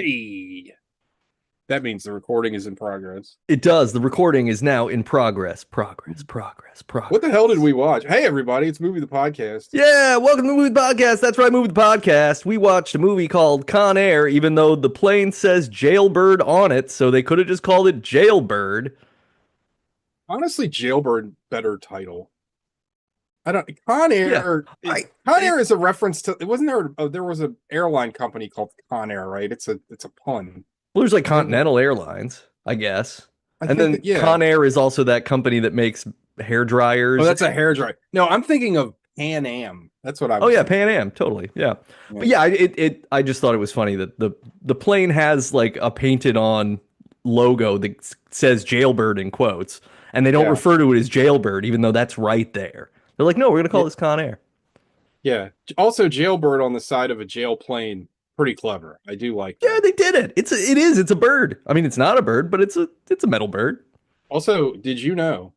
Hey, that means the recording is in progress. It does. The recording is now in progress. What the hell did Progress. we watch? Hey, everybody, it's Movie the Podcast. Yeah, welcome to the Movie Podcast. That's right, Movie the Podcast. We watched a movie called Con Air, even though the plane says Jailbird on it, so they could have just called it Jailbird. Honestly, Jailbird better title. I don't. Con Yeah, Air I is Con it, Air is a reference to. It wasn't there. There was an airline company called Con Air, right? It's a pun. well, there's like Is that what? Continental Airlines, I guess, I and think that then yeah. Con Air is also that company that makes hair Oh, dryers. that's a hair dryer. No, I'm thinking of Pan Am. That's what I Oh was yeah, thinking. Pan Am, totally. Yeah. Yeah. But yeah, I just thought it was funny that the plane has like a painted on logo that says Jailbird in quotes, and they don't Yeah. refer to it as Jailbird, even though that's right there. They're like, no, we're gonna call Yeah. this Con Air. Yeah. Also, Jailbird on the side of a jail plane. Pretty clever. I do like Yeah, that. they did it. It's a bird. I mean, it's not a bird, but it's a metal bird. Also, did you know,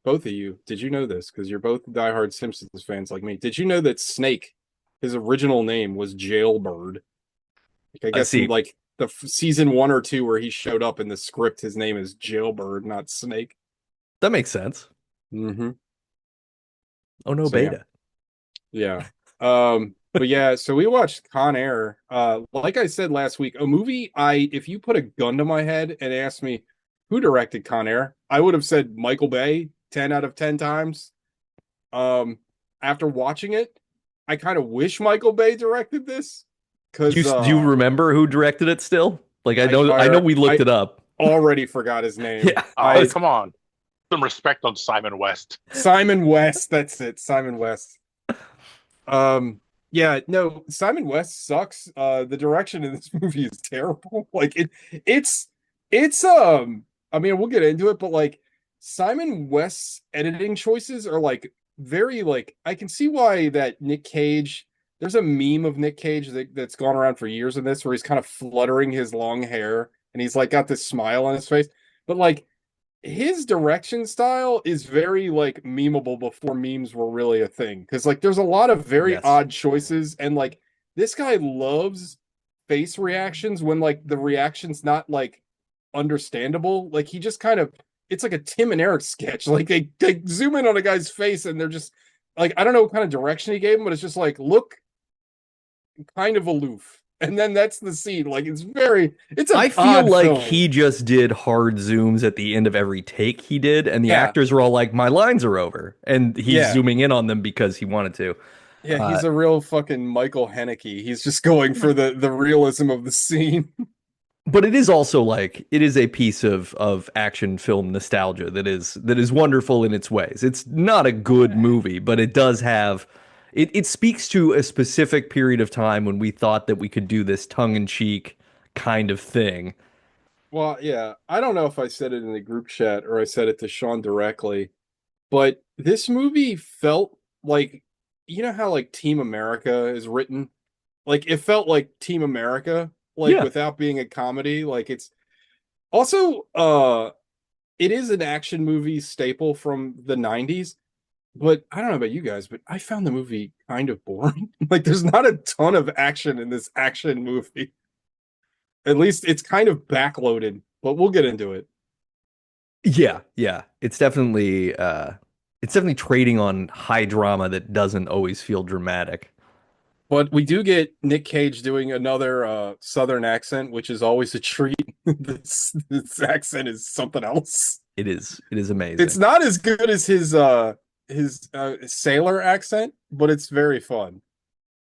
both of you, did you know this? Because you're both diehard Simpsons fans like me. Did you know that Snake, his original name was Jailbird? Like, I I guess in see. like the season one or two where he showed up in the script, his name is Jailbird, not Snake. That makes sense. Mm-hmm. Oh no, So yeah, Beta. yeah. But yeah, so we watched Con Air. Like I said last week, a movie if you put a gun to my head and asked me who directed Con Air, I would have said Michael Bay 10 out of 10 times. Um, After watching it, I kind of wish Michael Bay directed this Do you because do you remember who directed it still? Like I know we looked I it up. already forgot his name. Yeah, Oh, I come on. Some respect on Simon West. Simon West, that's it, Simon West. Um, yeah, no, Simon West sucks. The direction in this movie is terrible. Like it's it's I mean, we'll get into it, but like Simon West's editing choices are like very like I can see why that Nick Cage there's a meme of Nick Cage that's gone around for years in this where he's kind of fluttering his long hair and he's like got this smile on his face. But like his direction style is very like memeable before memes were really a thing because like there's a lot of very yes. odd choices and like this guy loves face reactions when like the reaction's not like understandable. Like he just kind of it's like a Tim and Eric sketch. Like they zoom in on a guy's face and they're just like I don't know what kind of direction he gave him, but it's just like look kind of aloof. And then that's the scene. Like it's an I feel odd like film. he just did hard zooms at the end of every take he did, and the Yeah. actors were all like, "My lines are over," and he's Yeah. zooming in on them because he wanted to. Yeah, Uh, he's a real fucking Michael Haneke. He's just going for the realism of the scene. but it is also like it is a piece of action film nostalgia that is wonderful in its ways. It's not a good movie, but it does have it speaks to a specific period of time when we thought that we could do this tongue-in-cheek kind of thing. Well, yeah, I don't know if I said it in the group chat or I said it to Sean directly, but this movie felt like you know how like Team America is written? Like it felt like Team America, like Yeah. without being a comedy. Like it's also it is an action movie staple from the 90s. But I don't know about you guys, but I found the movie kind of boring. Like there's not a ton of action in this action movie. At least it's kind of backloaded, but we'll get into it. Yeah, yeah. It's definitely trading on high drama that doesn't always feel dramatic. But we do get Nick Cage doing another southern accent, which is always a treat. This accent is something else. It is It's amazing. not as good as his sailor accent, but it's very fun.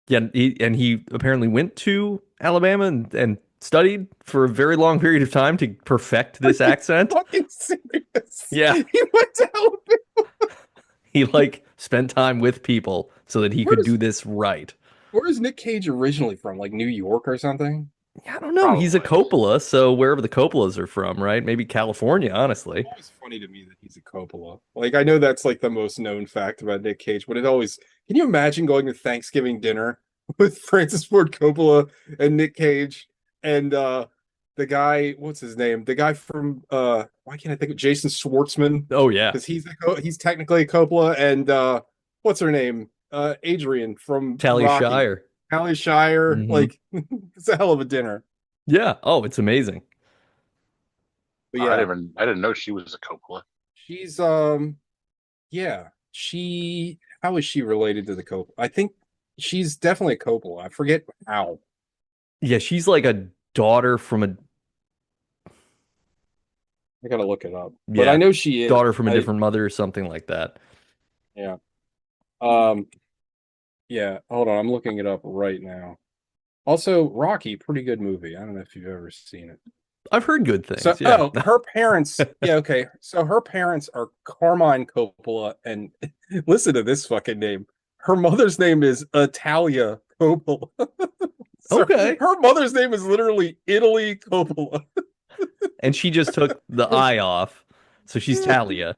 Yeah, and he apparently went to Alabama and studied for a very long period of time to perfect Are this you accent. fucking serious? Yeah, He went to Alabama. he like spent time with people so that he could Where's do this right. where's Nick Cage originally from? Like New York or something? Yeah, I don't know. He's a Probably. Coppola, so wherever the Coppolas are from, right? Maybe California, honestly. Always funny to me that he's a Coppola. Like I know that's like the most known fact about Nick Cage, but it always can you imagine going to Thanksgiving dinner with Francis Ford Coppola and Nick Cage and the guy, what's his name? The guy from why can't I think of Jason Schwartzman? Oh yeah, Because he's technically a Coppola and what's her name? Adrian from Talia Rocky. Shire. Hallie Shire, Hmm. like it's a hell of a dinner. Yeah. Oh, it's amazing. But I yeah, didn't know she was a Coppola. she's yeah, she how is she related to the Coppola? I think she's definitely a Coppola. I forget how. Yeah, she's like a daughter from a I gotta look it up. But I yeah, know she is. daughter from a I different mother or something like that. yeah. Um yeah, hold on, I'm looking it up right now. Also, Rocky, pretty good movie. I don't know if you've ever seen it. I've heard good So, things. Yeah. oh, her parents, yeah, okay. So her parents are Carmine Coppola, and listen to this fucking name. Her mother's name is Italia Coppola. So Okay. her mother's name is literally Italy Coppola. And she just took the I off, so she's Talia.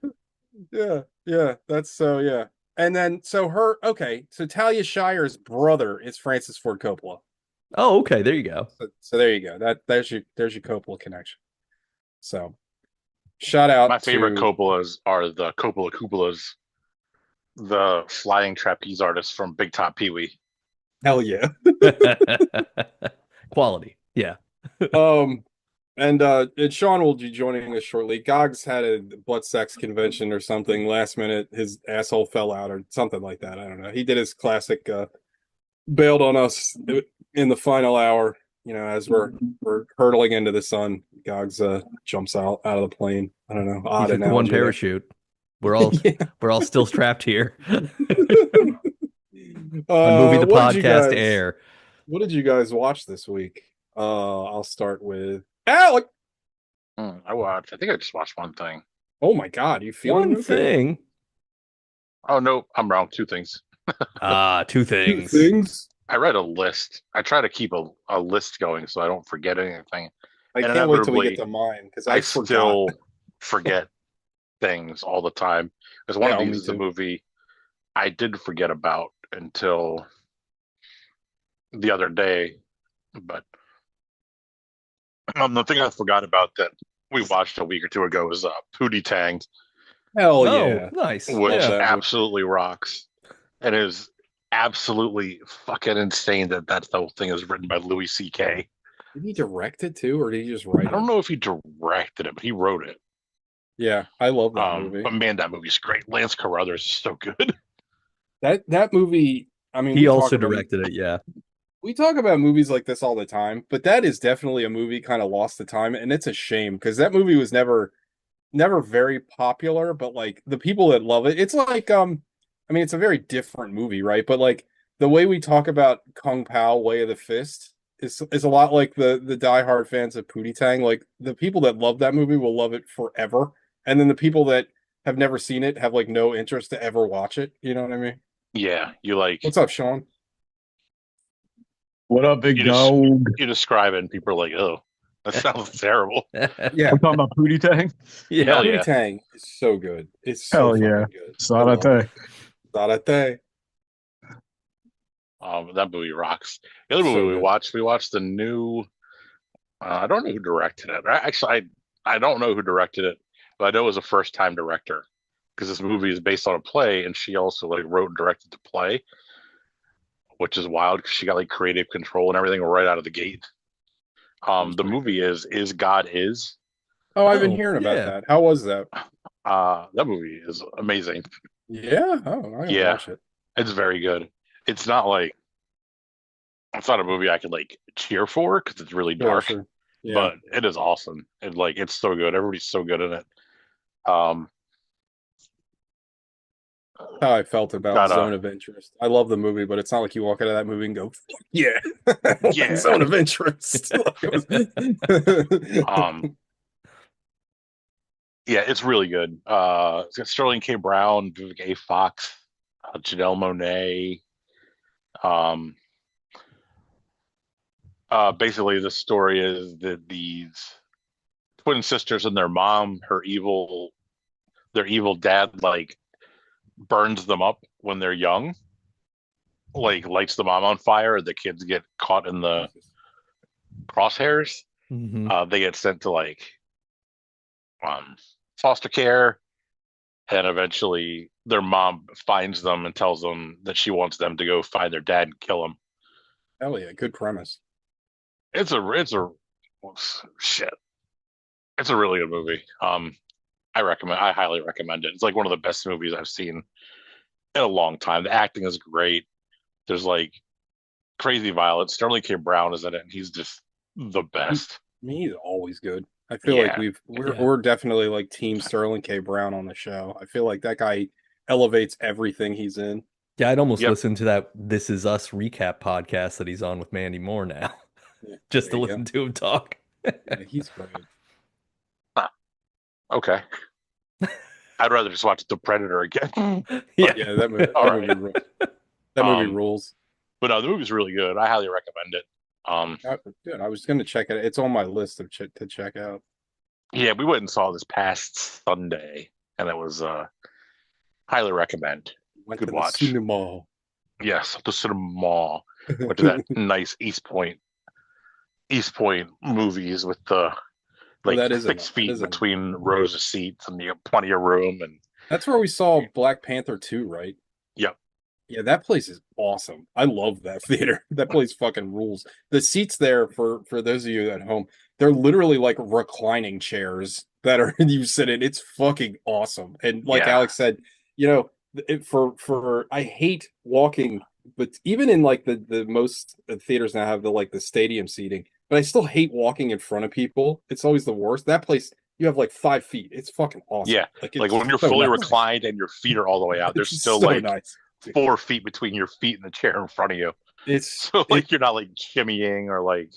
Yeah, yeah, that's so yeah. And then so her okay, so Talia Shire's brother is Francis Ford Coppola. Oh, okay. There you go. So there you go. There's your Coppola connection. So shout My out favorite to Coppolas are the Coppola Coopalas, the flying trapeze artists from Big Top Pee Wee. hell yeah. Quality. Yeah. Um and Sean will be joining us shortly. Gogs had a butt sex convention or something last minute. His asshole fell out or something like that. I don't know. He did his classic bailed on us in the final hour, as we're hurtling into the sun. Gogs jumps out of the plane. I don't know. He Odd took the one analogy there. parachute. We're all Yeah. we're all still strapped here. On Movie the What did you Podcast guys air. what did you guys watch this week? I'll start with Alec. I think I just watched one thing. Oh my god, you feeling One okay? thing. Oh no, I'm wrong. Two things. Two Two things. things. I read a list. I try to keep a list going so I don't forget anything. I And can't wait till we get inevitably, to mine because I I forgot. still forget things all the time. Because one of Yeah, these me is a too. movie I did forget about until the other day. But the thing I forgot about that we watched a week or two ago was Pootie Tang, Hell Oh, yeah. nice. Love which Yeah. that movie. absolutely rocks and is absolutely fucking insane that the whole thing is written by Louis C.K. Did he direct it too, or did he just I write it? don't know if he directed it, but he wrote it. Yeah, I love that movie. But man, that movie's great. Lance Carruthers is so good. That movie, I mean, He also directed it, yeah. we talk about movies like this all the time, but that is definitely a movie kind of lost the time, and it's a shame because that movie was never very popular, but like the people that love it, it's like I mean it's a very different movie, right? But like the way we talk about Kung Pao Way of the Fist is a lot like the diehard fans of Pootie Tang. Like the people that love that movie will love it forever. And then the people that have never seen it have like no interest to ever watch it. You know what I mean? Yeah, you like What's up, Sean? What up, big you just dog? you describe it and people are like, oh, that sounds terrible. Yeah, We're talking about Pootie Tang? Yeah. Hell Pootie yeah. Tang is so good. It's so Hell yeah. fucking good. I love Sarate. it. Sarate. That movie rocks. The other movie So we good. watched the new. I don't know who directed it. I don't know who directed it, but I know it was a first time director because this movie is based on a play, and she also like wrote and directed the play, which is wild because she got like creative control and everything right out of the gate. That's The pretty movie good. is God Is. Oh, I've been Oh, hearing about yeah. that. How was that? That movie is amazing. Yeah. Oh, I gotta Yeah, watch it. it's very good. It's not like it's not a movie I could like cheer for because it's really Sure, dark, sure. Yeah. but it is awesome. It's so good. Everybody's so good in it. Um, How I felt about got Zone of Interest. I love the movie, but it's not like you walk out of that movie and go, "Fuck yeah, Yeah. Zone of Interest." Like, it was- um, yeah, it's really good. It's got Sterling K. Brown, Vivica A. Fox, Janelle Monáe. Um, Basically, the story is that these twin sisters and their mom, their evil dad, like burns them up when they're young, like lights the mom on fire. The kids get caught in the crosshairs. Mhm. They get sent to like foster care, and eventually their mom finds them and tells them that she wants them to go find their dad and kill him. Hell yeah, good premise. It's a Shit, it's a really good movie. I highly recommend it. It's like one of the best movies I've seen in a long time. The acting is great. There's like crazy violence. Sterling K. Brown is in it, and he's just the best. He's always good. I feel like Yeah. we're definitely like Team Sterling K. Brown on the show. I feel like that guy elevates everything he's in. Yeah, I'd almost Yep. listen to that This Is Us recap podcast that he's on with Mandy Moore now, Yeah, just to there you listen to him talk. go. Yeah, he's great. Okay. I'd rather just watch The Predator again. Yeah. Yeah, that movie, All that right. movie rules. That movie Um, rules. But no, the movie's really good. I highly recommend it. Dude, I was gonna check it. It's on my list of to check out. Yeah, we went and saw this past Sunday, and it was highly recommend. Went Good to watch. the cinema. Yes, the cinema. Went to that nice East Point movies with the like that is 6 feet between rows of seats, and you have plenty of room. And That's where we saw Black Panther 2, right? Yep. Yeah, that place is awesome. I love that theater. That place fucking rules. The seats there, for those of you at home, they're literally like reclining chairs that are you sit in. It's fucking awesome. And like Yeah. Alex said, for I hate walking, but even in like the most theaters now have the stadium seating, but I still hate walking in front of people. It's always the worst. That place, you have like 5 feet. It's fucking awesome. Yeah, it's like when you're so fully nice. reclined and your feet are all the way out, there's It's still so like nice. 4 feet between your feet and the chair in front of you. It's So like you're not like shimmying or like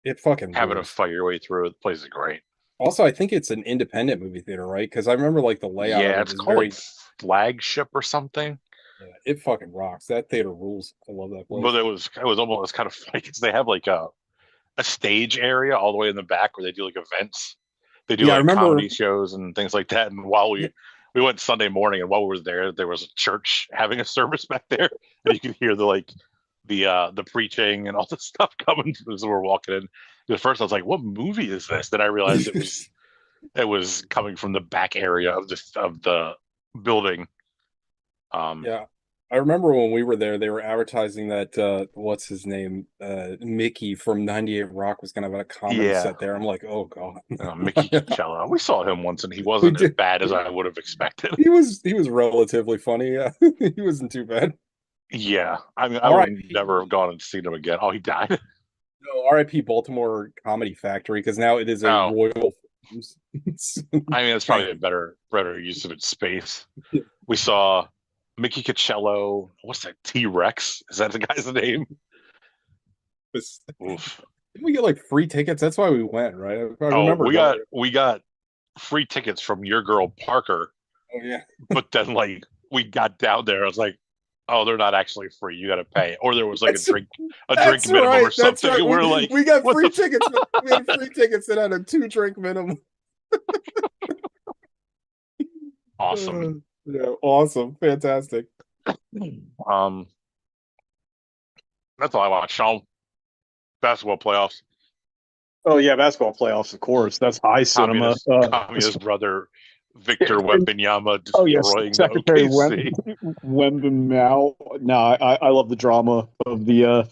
it fucking having to rules. fight your way through it. The place is great. Also, I think it's an independent movie theater, right? Because I remember like the layout. Yeah, of it it's is called very, like Flagship or something. yeah, it fucking rocks. That theater rules. I love that place. But it was almost kind of funny because they have like a stage area all the way in the back where they do like events. They do Yeah, I like remember- comedy shows and things like that. And while we went Sunday morning, and while we were there was a church having a service back there, and you could hear the preaching and all this stuff coming as we're walking in. At first, I was like, "What movie is this?" Then I realized it was coming from the back area of the building. Yeah, I remember when we were there, they were advertising that what's his name, Mickey from 98 Rock was gonna have a comedy Yeah. set there. I'm like, oh god. Mickey Coachella. We saw him once, and he wasn't as did. bad as I would have expected. He was relatively funny. Yeah, he wasn't too bad. Yeah, I mean, I All would right. never have gone and seen him again. Oh, he died. No, R.I.P. Baltimore Comedy Factory, because now it is a Oh. Royal. I mean, it's probably a better use of its space. We saw Mickey Coachello. What's that? T-Rex? Is that the guy's name? Oof. Didn't we get like free tickets? That's why we went, right? I Oh, remember. we got free tickets from your girl Parker, Oh yeah. but then like we got down there, I was like, oh, they're not actually free. You got to pay, or there was like That's- a drink That's minimum right. or something. That's right. We're like, we got what free the tickets. We had free tickets that had a 2-drink minimum. awesome. Yeah, awesome, fantastic. That's all I want. Sean, basketball playoffs. Oh yeah, basketball playoffs, of course. That's high cinema. Communist brother Victor Wembanyama Oh yes, destroying Secretary OKC. Wembanyama. No, I love the drama of the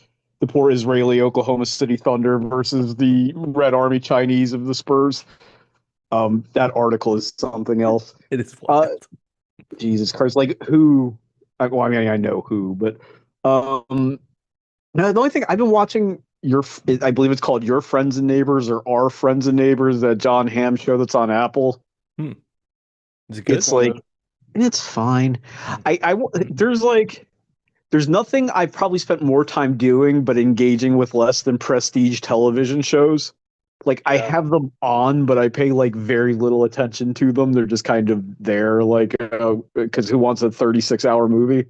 poor Israeli Oklahoma City Thunder versus the Red Army Chinese of the Spurs. That article is something else. It is wild. Jesus Christ, like who? Well, I mean, I know who, but no, the only thing I've been watching I believe it's called Your Friends and Neighbors or Our Friends and Neighbors, that John Hamm show that's on Apple. Is it good? It's like, and it's fine. There's nothing I've probably spent more time doing but engaging with less than prestige television shows. Like I Yeah. have them on, but I pay like very little attention to them. They're just kind of there, like because who wants a 36-hour movie?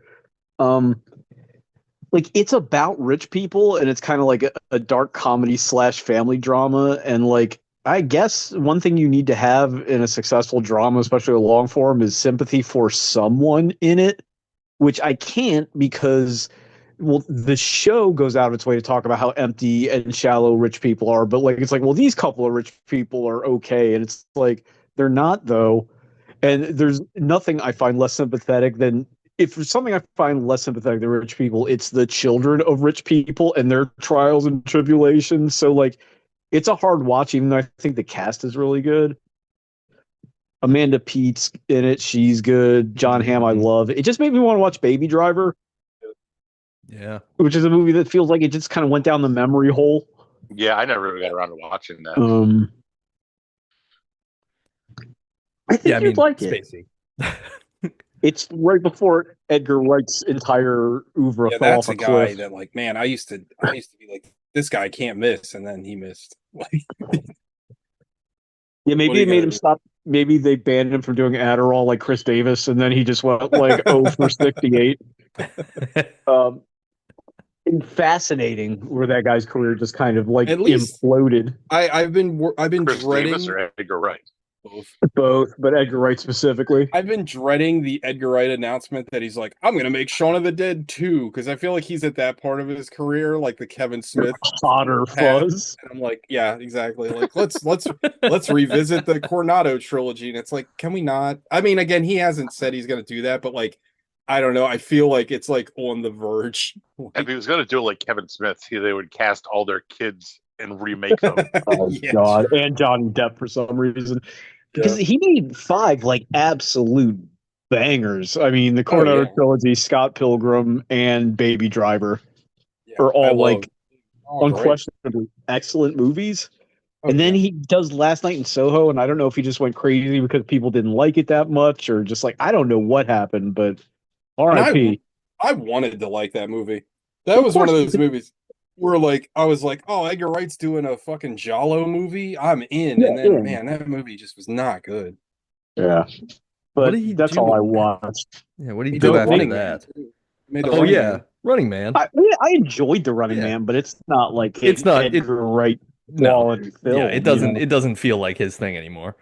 Like it's about rich people, and it's kind of like a dark comedy / family drama. And like I guess one thing you need to have in a successful drama, especially a long form, is sympathy for someone in it, which I can't because, well, the show goes out of its way to talk about how empty and shallow rich people are. But like, it's like, well, these couple of rich people are okay. And it's like, they're not though. And there's nothing I find less sympathetic than, if there's something I find less sympathetic than rich people, it's the children of rich people and their trials and tribulations. So like, it's a hard watch, even though I think the cast is really good. Amanda Pete's in it; she's good. John Hamm, I love. It just made me want to watch Baby Driver, Yeah. which is a movie that feels like it just kind of went down the memory hole. Yeah, I never really got around to watching that. I think Yeah, I you'd mean, like it. Spacey. It's right before Edgar Wright's entire oeuvre Yeah, fell that's off a a guy cliff. that like, man, I used to be like, this guy can't miss, and then he missed. Like, Yeah, What maybe are you they made gonna him do? stop. Maybe they banned him from doing Adderall like Chris Davis, and then he just went like 0 for 68. Um, and fascinating where that guy's career just kind of like At least imploded. I've been Chris Davis dreading or Edgar Wright? both. Both, but Edgar Wright specifically. I've been dreading the Edgar Wright announcement that he's like, I'm gonna make Shaun of the Dead 2, because I feel like he's at that part of his career, like the Kevin Smith Hotter path. fuzz. And I'm like, yeah, exactly. Like let's revisit the Coronado trilogy. And it's like, can we not? I mean, again, he hasn't said he's gonna do that, but like, I don't know. I feel like it's like on the verge. If he was going to do it like Kevin Smith, they would cast all their kids and remake them. Oh Yeah, God, sure. and Johnny Depp for some reason, because he made 5 like absolute bangers. I mean, the Coronado yeah. trilogy, Scott Pilgrim, and Baby Driver Yeah, are I all love- like oh, great. unquestionably excellent movies. Oh, And then yeah. he does Last Night in Soho, and I don't know if he just went crazy because people didn't like it that much, or just like I don't know what happened, but And R.I.P. I wanted to like that movie. That was one of those movies where like I was like, oh, Edgar Wright's doing a fucking Giallo movie. I'm in. Yeah, And then yeah. man, that movie just was not good. Yeah, What but did he that's do? all I watched. Yeah, what do He you did do after Running that? Man, too. He made The Oh Running yeah, Man. Running Man. I enjoyed the Running Yeah. Man, but it's not like It's not- it- Edgar Wright No, quality film. yeah, it doesn't. It doesn't feel like his thing anymore.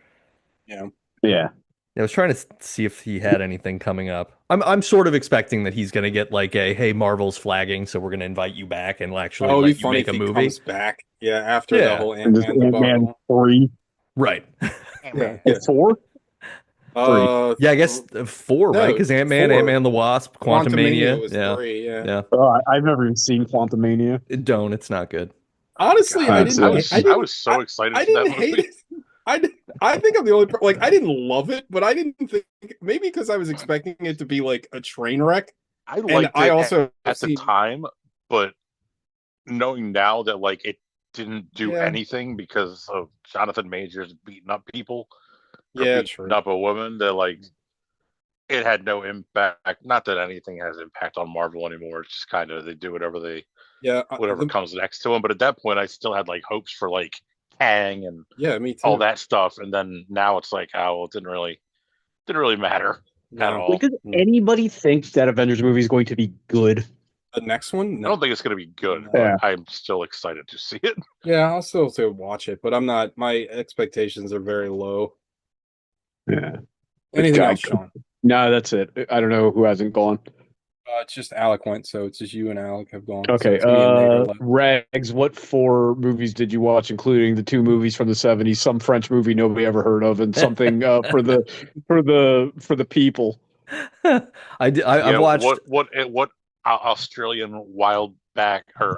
Yeah. Yeah, I was trying to see if he had anything coming up. I'm sort of expecting that he's going to get like a hey, Marvel's flagging, so we're going to invite you back and actually Oh, it'd be let you funny make if a he movie. comes back. Yeah, after Yeah. the whole and just Ant-Man Ant-Man debacle. 3, Right. Yeah. it's 4. Yeah, I guess 4, right? No, Because Ant-Man, 4. Ant-Man the Wasp, Quantum Mania. was Yeah. 3, yeah. Yeah. I've never even seen Quantumania. It's not good. Honestly, God, I didn't. I was so excited I for that didn't hate movie. it. I think I'm the only like I didn't love it, but I didn't think maybe because I was expecting it to be like a train wreck. I And liked I it also at the time, but knowing now that like it didn't do Yeah. anything because of Jonathan Majors beating up people, or Yeah, beating true. up a woman, that like it had no impact. Not that anything has impact on Marvel anymore. It's just kind of they do whatever Yeah, comes next to them. But at that point, I still had like hopes for like Kang and yeah, me too. all that stuff. And then now it's like, oh, well, it didn't really matter at all. Like, does anybody think that Avengers movie is going to be good? The next one, I no. don't think it's going to be good, Yeah. but I'm still excited to see it. Yeah, I'll still watch it, but I'm not. My expectations are very low. Yeah. Anything guy else, Sean? No, that's it. I don't know who hasn't gone. It's just Alec went, so it's just you and Alec have gone. Okay, so it's me and Nate are left. Rags, what 4 movies did you watch, including the 2 movies from the 70s, some French movie nobody ever heard of, and something for the people? I've watched. What Australian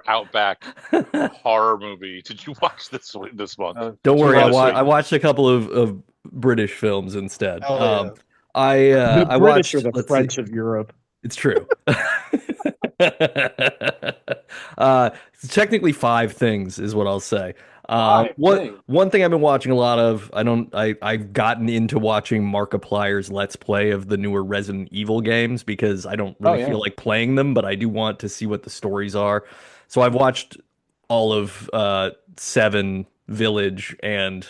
outback horror movie did you watch this month? Don't worry, Honestly. I watched a couple of British films instead. Oh, yeah. The I British watched or the let's French see. of Europe. It's true. It's technically 5 things is what I'll say. One thing I've been watching a lot of, I've gotten into watching Markiplier's Let's Play of the newer Resident Evil games because I don't really feel like playing them, but I do want to see what the stories are. So I've watched all of 7 Village and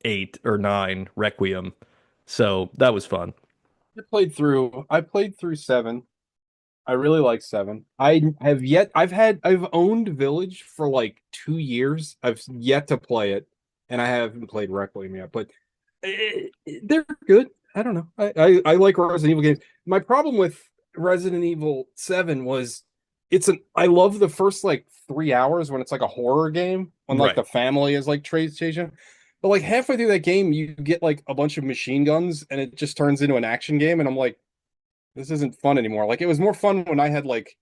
8 or 9 Requiem. So that was fun. I played through 7. I really like 7. I've owned Village for like 2 years. I've yet to play it, and I haven't played Requiem yet, but they're good. I don't know. I like Resident Evil games. My problem with Resident Evil 7 was I love the first like 3 hours when it's like a horror game when like Right. the family is like chasing. But like halfway through that game, you get like a bunch of machine guns, and it just turns into an action game. And I'm like, this isn't fun anymore. Like it was more fun when I had like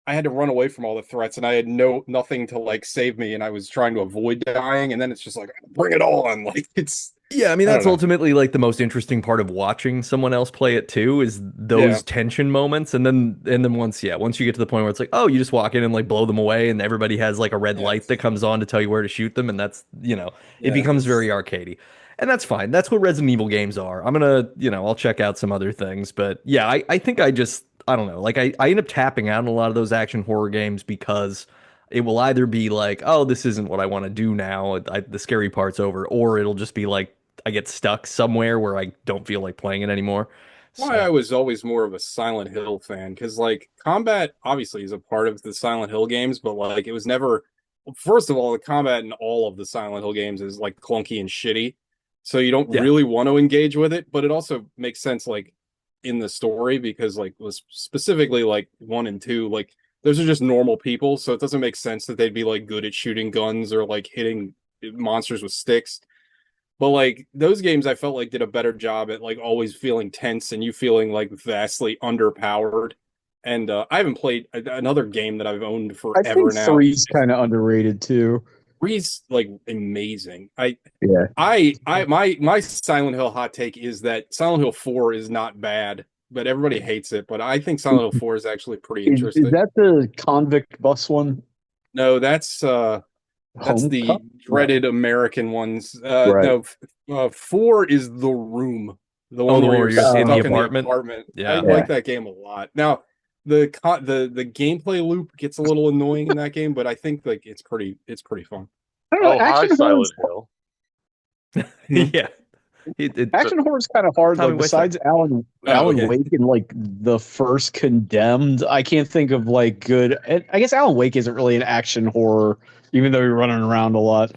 I had to run away from all the threats, and I had nothing to like save me, and I was trying to avoid dying, and then it's just like bring it on, like it's Yeah, I mean I don't that's know. ultimately like the most interesting part of watching someone else play it too is Yeah, those tension moments and then once you get to the point where it's like, oh, you just walk in and like blow them away and everybody has like a red yeah, light that comes on to tell you where to shoot them and that's, it yeah, becomes it's very arcadey. And that's fine. That's what Resident Evil games are. I'm gonna, I'll check out some other things, but yeah, I think I don't know. Like I end up tapping out on a lot of those action horror games because it will either be like, oh, this isn't what I want to do now. The scary part's over, or it'll just be like I get stuck somewhere where I don't feel like playing it anymore. why I So was always more of a Silent Hill fan because like combat obviously is a part of the Silent Hill games, but like it was never. First of all, the combat in all of the Silent Hill games is like clunky and shitty, so you don't yeah, really want to engage with it. But it also makes sense like in the story because like was specifically like 1 and 2, like those are just normal people, so it doesn't make sense that they'd be like good at shooting guns or like hitting monsters with sticks. But like those games, I felt like did a better job at like always feeling tense and you feeling like vastly underpowered. And I haven't played another game that I've owned I forever think now. three's kind of underrated too. Three's like amazing. Yeah. My Silent Hill hot take is that Silent Hill 4 is not bad, but everybody hates it. But I think Silent Hill 4 is actually pretty Is interesting. that the convict bus one? No, that's the Homecoming? No. dreaded American ones. Right. No, 4 is The Room, the oh, one the where one where you're you're just in the stuck in the apartment. apartment. I Yeah, like Yeah. that game a lot. Now, the gameplay loop gets a little annoying in that game, but I think like it's pretty fun. I don't know. Oh, hi, Silent Hill. Hmm. yeah. So, Action horror is kind of hard. Tommy Like Wiseau. besides Alan Oh, Alan okay. Wake and like the first Condemned, I can't think of like good. And I guess Alan Wake isn't really an action horror, even though you're running around a lot.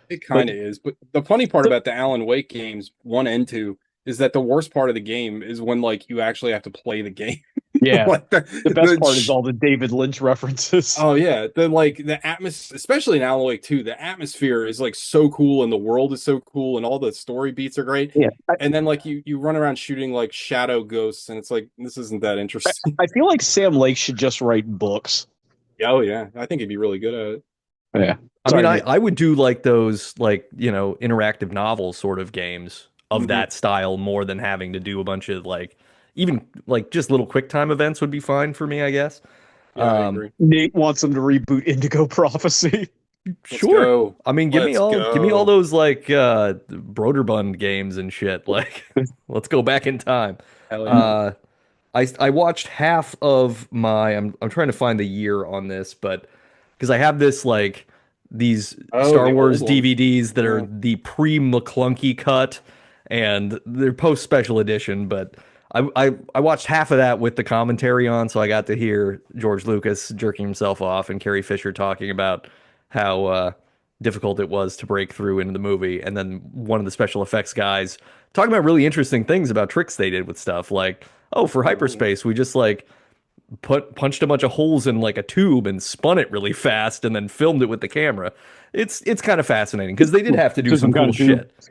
It But kind of is, but the funny part so, about the Alan Wake games 1 and 2 is that the worst part of the game is when like you actually have to play the game. yeah, Like the best part is all the David Lynch references. oh yeah, the atmosphere, especially in Alan Wake 2, the atmosphere is like so cool and the world is so cool and all the story beats are great. Yeah, And then like you run around shooting like shadow ghosts and it's like this isn't that interesting. I feel like Sam Lake should just write books. Oh yeah, I think he'd be really good at it. Yeah. I mean, Sorry, I Nate. I would do like those like, interactive novel sort of games of Mhm. that style more than having to do a bunch of like even like just little quick time events would be fine for me, I guess. Yeah, I Um, agree. Nate wants him to reboot Indigo Prophecy. Let's sure. go. I mean, Let's give me all go. those like Broderbund games and shit. Like, let's go back in time. Hell yeah. Uh, I watched half of my I'm trying to find the year on this, but because I have this like these Oh, Star the Wars old ones. DVDs that are Yeah. the pre-McClunky cut and they're post special edition, but I watched half of that with the commentary on, so I got to hear George Lucas jerking himself off and Carrie Fisher talking about how difficult it was to break through into the movie, and then one of the special effects guys talking about really interesting things about tricks they did with stuff like, oh, for Oh, hyperspace, we just like punched a bunch of holes in like a tube and spun it really fast and then filmed it with the camera. It's kind of fascinating because they did have to do some Some kind cool of tube. shit.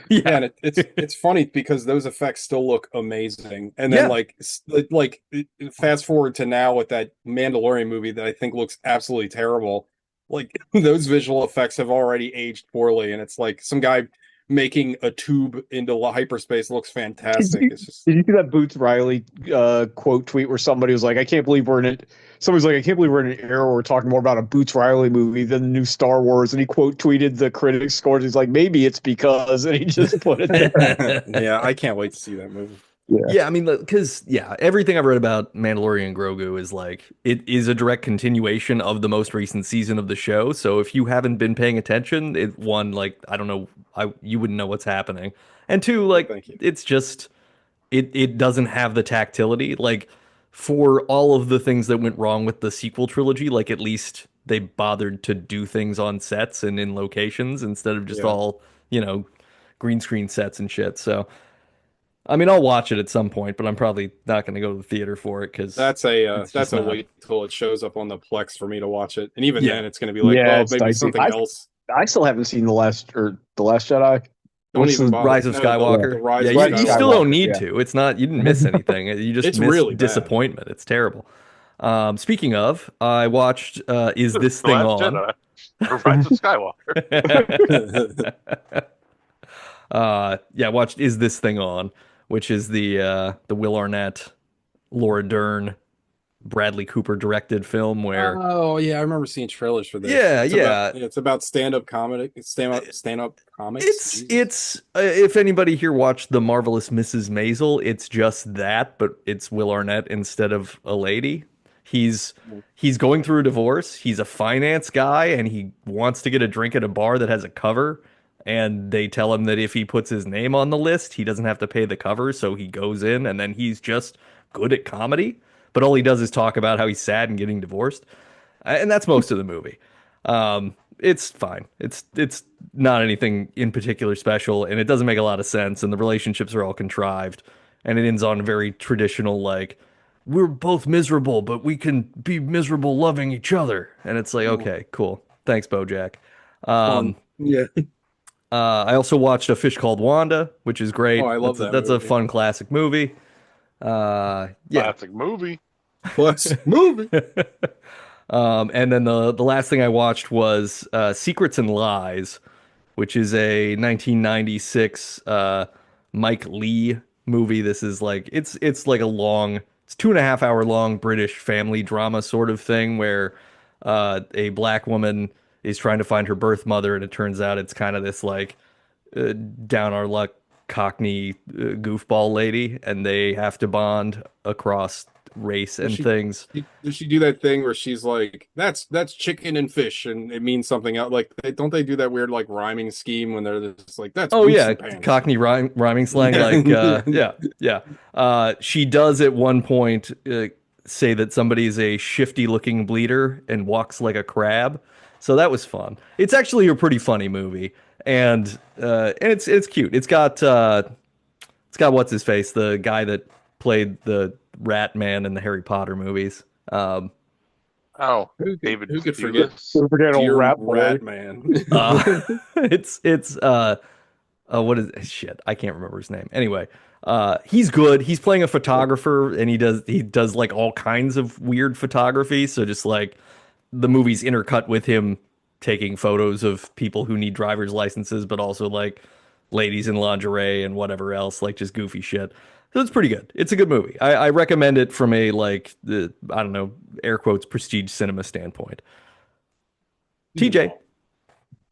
yeah, Yeah. and it's funny because those effects still look amazing. And then Yeah. fast forward to now with that Mandalorian movie that I think looks absolutely terrible. Like those visual effects have already aged poorly, and it's like some guy making a tube into hyperspace looks fantastic. It's just Did you see that Boots Riley quote tweet where somebody was like, "I can't believe we're in it." Somebody's like, "I can't believe we're in an era where we're talking more about a Boots Riley movie than the new Star Wars." And he quote tweeted the critics scores. He's like, "Maybe it's because," and he just put it there. yeah, I can't wait to see that movie. Yeah, Yeah, I mean, because yeah, everything I've read about Mandalorian and Grogu is like it is a direct continuation of the most recent season of the show. So if you haven't been paying attention, like I don't know, you wouldn't know what's happening, and two, Well, like thank you. it's just it doesn't have the tactility like for all of the things that went wrong with the sequel trilogy. Like at least they bothered to do things on sets and in locations instead of just Yeah. all green screen sets and shit. So. I mean, I'll watch it at some point, but I'm probably not going to go to the theater for it because it's That's just a not. wait till it shows up on the Plex for me to watch it. And even Yeah, then it's gonna be like, yeah, well, it's maybe dicey. something else. I still haven't seen the Last Jedi. Don't What's even the bother. Rise of No, Skywalker. the Rise Yeah, of you still Skywalker. don't need yeah. to. It's not. You didn't miss anything. You just It's missed really bad. disappointment. It's terrible. Speaking of, I watched Is This The Thing Last On? Jedi, or Rise of Skywalker. Yeah, I watched Is This Thing On, which is the Will Arnett, Laura Dern, Bradley Cooper directed film where Oh yeah, I remember seeing trailers for this. yeah, yeah. It's about stand-up comedy, stand-up comics. It's Jesus. it's if anybody here watched The Marvelous Mrs. Maisel, it's just that, but it's Will Arnett instead of a lady. He's he's going through a divorce. He's a finance guy and he wants to get a drink at a bar that has a cover. And they tell him that if he puts his name on the list, he doesn't have to pay the cover. So he goes in and then he's just good at comedy. But all he does is talk about how he's sad and getting divorced. And that's most of the movie. It's fine. It's not anything in particular special, and it doesn't make a lot of sense, and the relationships are all contrived, and it ends on a very traditional like we're both miserable, but we can be miserable loving each other, and it's like okay, cool, thanks, BoJack. Fun. Yeah. I also watched A Fish Called Wanda, which is great. Oh, I love that That's a movie. fun classic movie. Yeah. Classic movie. Plus movie. And then the last thing I watched was Secrets and Lies, which is a 1996 Mike Leigh movie. This is like it's like a long, it's 2.5 hour long British family drama sort of thing where a black woman is trying to find her birth mother, and it turns out it's kind of this like down our luck Cockney goofball lady, and they have to bond across race and she- things. Does she do that thing where she's like, "That's chicken and fish," and it means something else? Like, don't they do that weird like rhyming scheme when they're just like, "That's Oh boots yeah, and pants." Cockney rhyming slang. Like yeah. She does at one point say that somebody's a shifty looking bleeder and walks like a crab. So that was fun. It's actually a pretty funny movie, and it's cute. It's got what's his face, the guy that played the Rat Man in the Harry Potter movies. Oh, Who could forget Thewlis. Don't forget old Dear Rat Boy. Rat Man? It's what is shit? I can't remember his name. Anyway, he's good. He's playing a photographer, and he does like all kinds of weird photography. So just like the movie's intercut with him taking photos of people who need driver's licenses, but also like ladies in lingerie and whatever else, like just goofy shit. So it's pretty good. It's a good movie. I recommend it from a like the I don't know, air quotes, prestige cinema standpoint. TJ.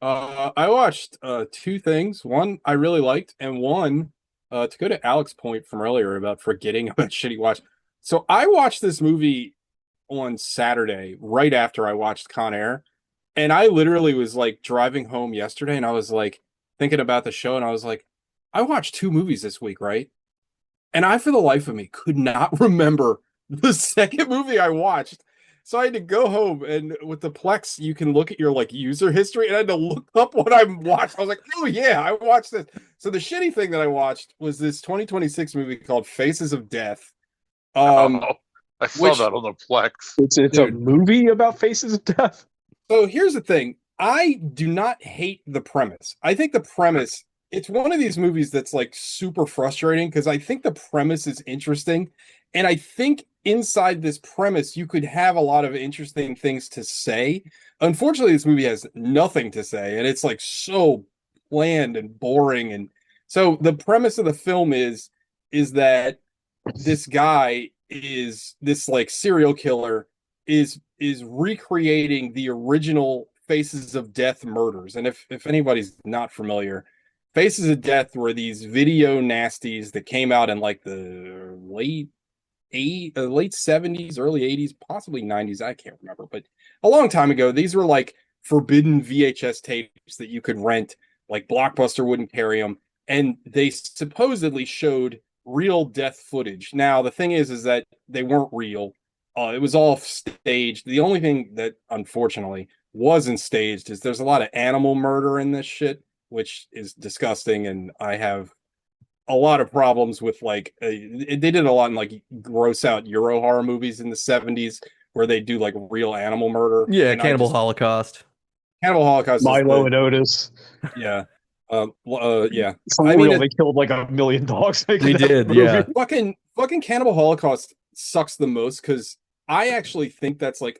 I watched two things. One I really liked, and one to go to Alex's point from earlier about forgetting about shit he watched. So I watched this movie on Saturday right after I watched Con Air, and I literally was like driving home yesterday, and I was like thinking about the show, and I was like, I watched two movies this week, right? And I, for the life of me, could not remember the second movie I watched. So I had to go home, and with the Plex, you can look at your like user history, and I had to look up what I watched. I was like, oh yeah, I watched this. So the shitty thing that I watched was this 2026 movie called Faces of Death. Oh, I saw which- that on the Plex. It's a Dude. movie about Faces of Death. So here's the thing. I do not hate the premise. I think the premise, it's one of these movies that's like super frustrating because I think the premise is interesting. And I think inside this premise, you could have a lot of interesting things to say. Unfortunately, this movie has nothing to say, and it's like so bland and boring. And so the premise of the film is that this guy is this like serial killer is recreating the original Faces of Death murders. And if anybody's not familiar, Faces of Death were these video nasties that came out in like the late 70s, early 80s, possibly 90s, I can't remember, but a long time ago. These were like forbidden VHS tapes that you could rent, like Blockbuster wouldn't carry them, and they supposedly showed real death footage. Now the thing is that they weren't real. It was all staged. The only thing that unfortunately wasn't staged is there's a lot of animal murder in this shit, which is disgusting, and I have a lot of problems with like they did a lot in like gross out Euro horror movies in the 70s where they do like real animal murder. Yeah, And Cannibal Holocaust. Cannibal Holocaust. Milo and Otis. Yeah. Yeah. For I mean, real, they killed like 1 million dogs. They did, yeah. Fucking Cannibal Holocaust sucks the most because I actually think that's like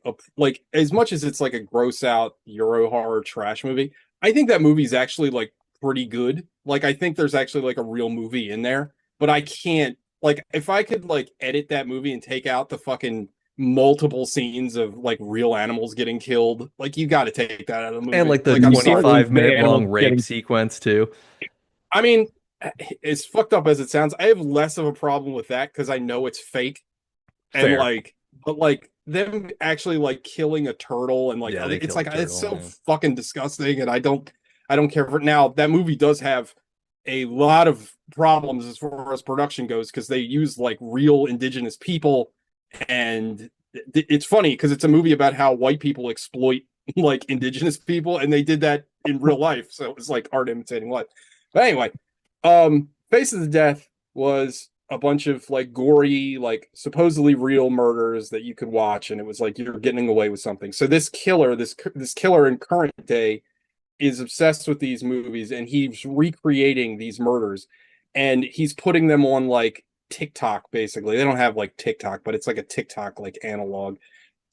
as much as it's like a gross out Euro horror trash movie, I think that movie's actually like pretty good. Like I think there's actually like a real movie in there, but I can't like if I could like edit that movie and take out the fucking multiple scenes of like real animals getting killed, like you got to take that out of the And movie. like the Like I'm sorry. 25-minute long animals rape getting- sequence too. I mean, as fucked up as it sounds, I have less of a problem with that because I know it's fake and Fair. like, but like them actually like killing a turtle and like Yeah, they it's killed like a it's so turtle, yeah. fucking disgusting, and I don't care for it. Now that movie does have a lot of problems as far as production goes because they use like real indigenous people, and it's funny because it's a movie about how white people exploit like indigenous people, and they did that in real life, so it was like art imitating life. But anyway, Faces of Death was a bunch of like gory, like supposedly real murders that you could watch, and it was like you're getting away with something. So this killer, this killer in current day, is obsessed with these movies, and he's recreating these murders, and he's putting them on like TikTok. Basically, they don't have like TikTok, but it's like a TikTok like analog.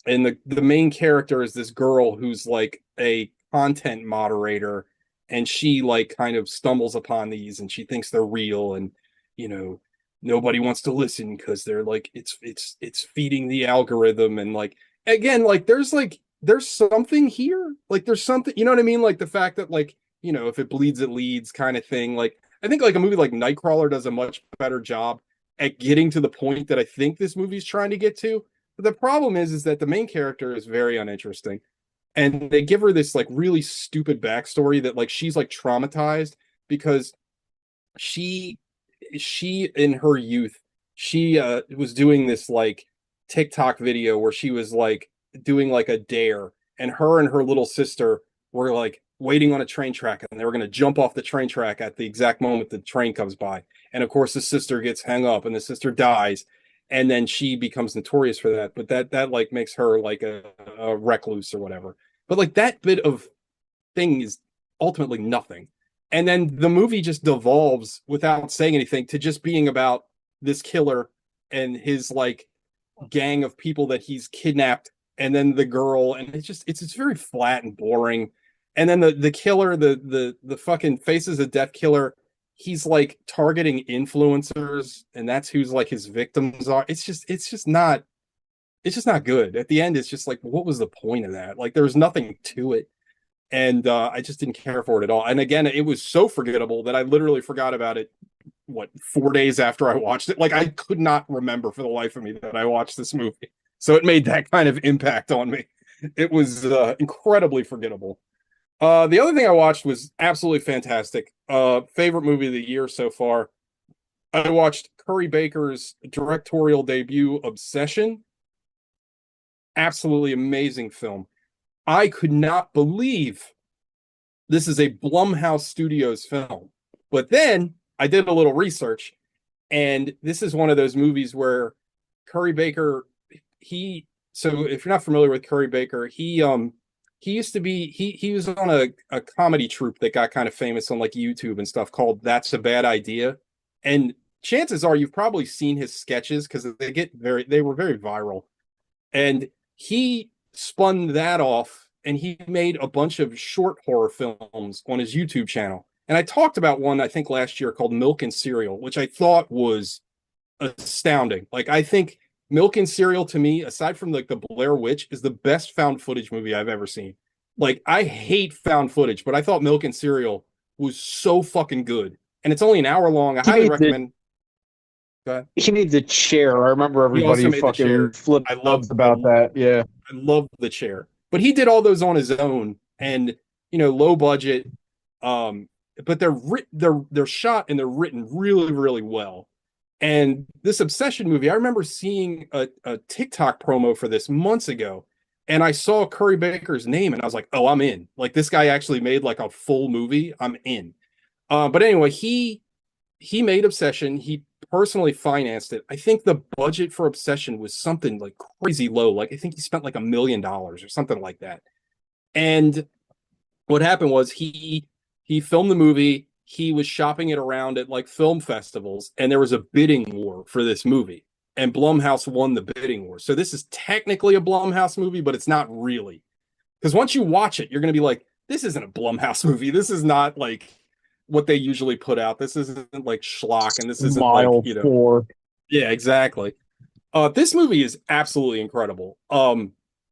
And the main character is this girl who's like a content moderator, and she like kind of stumbles upon these and she thinks they're real, and you know nobody wants to listen because they're like it's feeding the algorithm, and like again like there's something here, like there's something, you know what I mean, like the fact that like if it bleeds it leads kind of thing. Like I think like a movie like Nightcrawler does a much better job at getting to the point that I think this movie's trying to get to. But the problem is that the main character is very uninteresting, and they give her this like really stupid backstory that like she's like traumatized because she she in her youth she was doing this like TikTok video where she was like doing like a dare, and her little sister were like waiting on a train track, and they were going to jump off the train track at the exact moment the train comes by. And of course the sister gets hung up and the sister dies, and then she becomes notorious for that, but that like makes her like a recluse or whatever. But like that bit of thing is ultimately nothing. And then the movie just devolves without saying anything to just being about this killer and his like gang of people that he's kidnapped, and then the girl, and it's very flat and boring. And then the killer, the fucking Faces of Death killer, he's like targeting influencers, and that's who's like his victims are. It's just not good. At the end, it's just like, what was the point of that? Like, there's nothing to it, and I just didn't care for it at all. And again, it was so forgettable that I literally forgot about it. What, 4 days after I watched it? Like, I could not remember for the life of me that I watched this movie. So it made that kind of impact on me. It was incredibly forgettable. The other thing I watched was absolutely fantastic. Favorite movie of the year so far. I watched Curry Baker's directorial debut, Obsession. Absolutely amazing film. I could not believe this is a Blumhouse Studios film. But then I did a little research, and this is one of those movies where Curry Baker, so if you're not familiar with Curry Baker, he used to be he was on a comedy troupe that got kind of famous on like YouTube and stuff called That's a Bad Idea. And chances are you've probably seen his sketches because they were very viral. And he spun that off, and he made a bunch of short horror films on his YouTube channel. And I talked about one, I think last year, called Milk and Cereal, which I thought was astounding. Like, I think Milk and Cereal, to me, aside from like the Blair Witch, is the best found footage movie I've ever seen. Like, I hate found footage, but I thought Milk and Cereal was so fucking good. And it's only an hour long. I highly recommend. Go ahead. He made the chair. I remember everybody fucking flipped up about that. Yeah. I love the chair. But he did all those on his own, and low budget. But they're shot and they're written really, really well. And this Obsession movie, I remember seeing a TikTok promo for this months ago, and I saw Curry Baker's name, and I was like, oh, I'm in. Like, this guy actually made like a full movie. I'm in. But anyway, he made Obsession. He personally financed it. I think the budget for Obsession was something like crazy low. Like, I think he spent like $1 million or something like that. And what happened was he filmed the movie. He was shopping it around at like film festivals, and there was a bidding war for this movie. and Blumhouse won the bidding war. So this is technically a Blumhouse movie, but it's not really. Because once you watch it, you're going to be like, this isn't a Blumhouse movie. This is not like what they usually put out. This isn't like schlock, and this isn't Mile like, you know. 4. Yeah, exactly. This movie is absolutely incredible.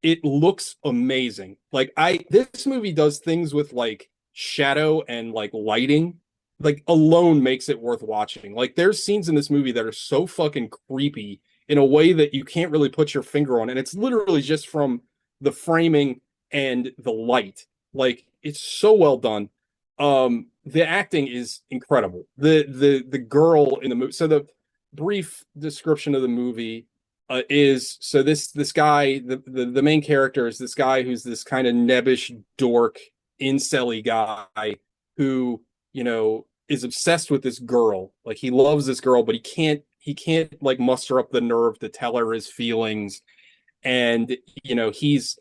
It looks amazing. Like this movie does things with like shadow and like lighting, like alone makes it worth watching. Like there's scenes in this movie that are so fucking creepy in a way that you can't really put your finger on, and it's literally just from the framing and the light. Like it's so well done. The acting is incredible. The girl in the movie. So the brief description of the movie is so this guy, the main character is this guy who's this kind of nebbish dork incelly guy who, you know, is obsessed with this girl. Like he loves this girl, but he can't like muster up the nerve to tell her his feelings. And you know, he's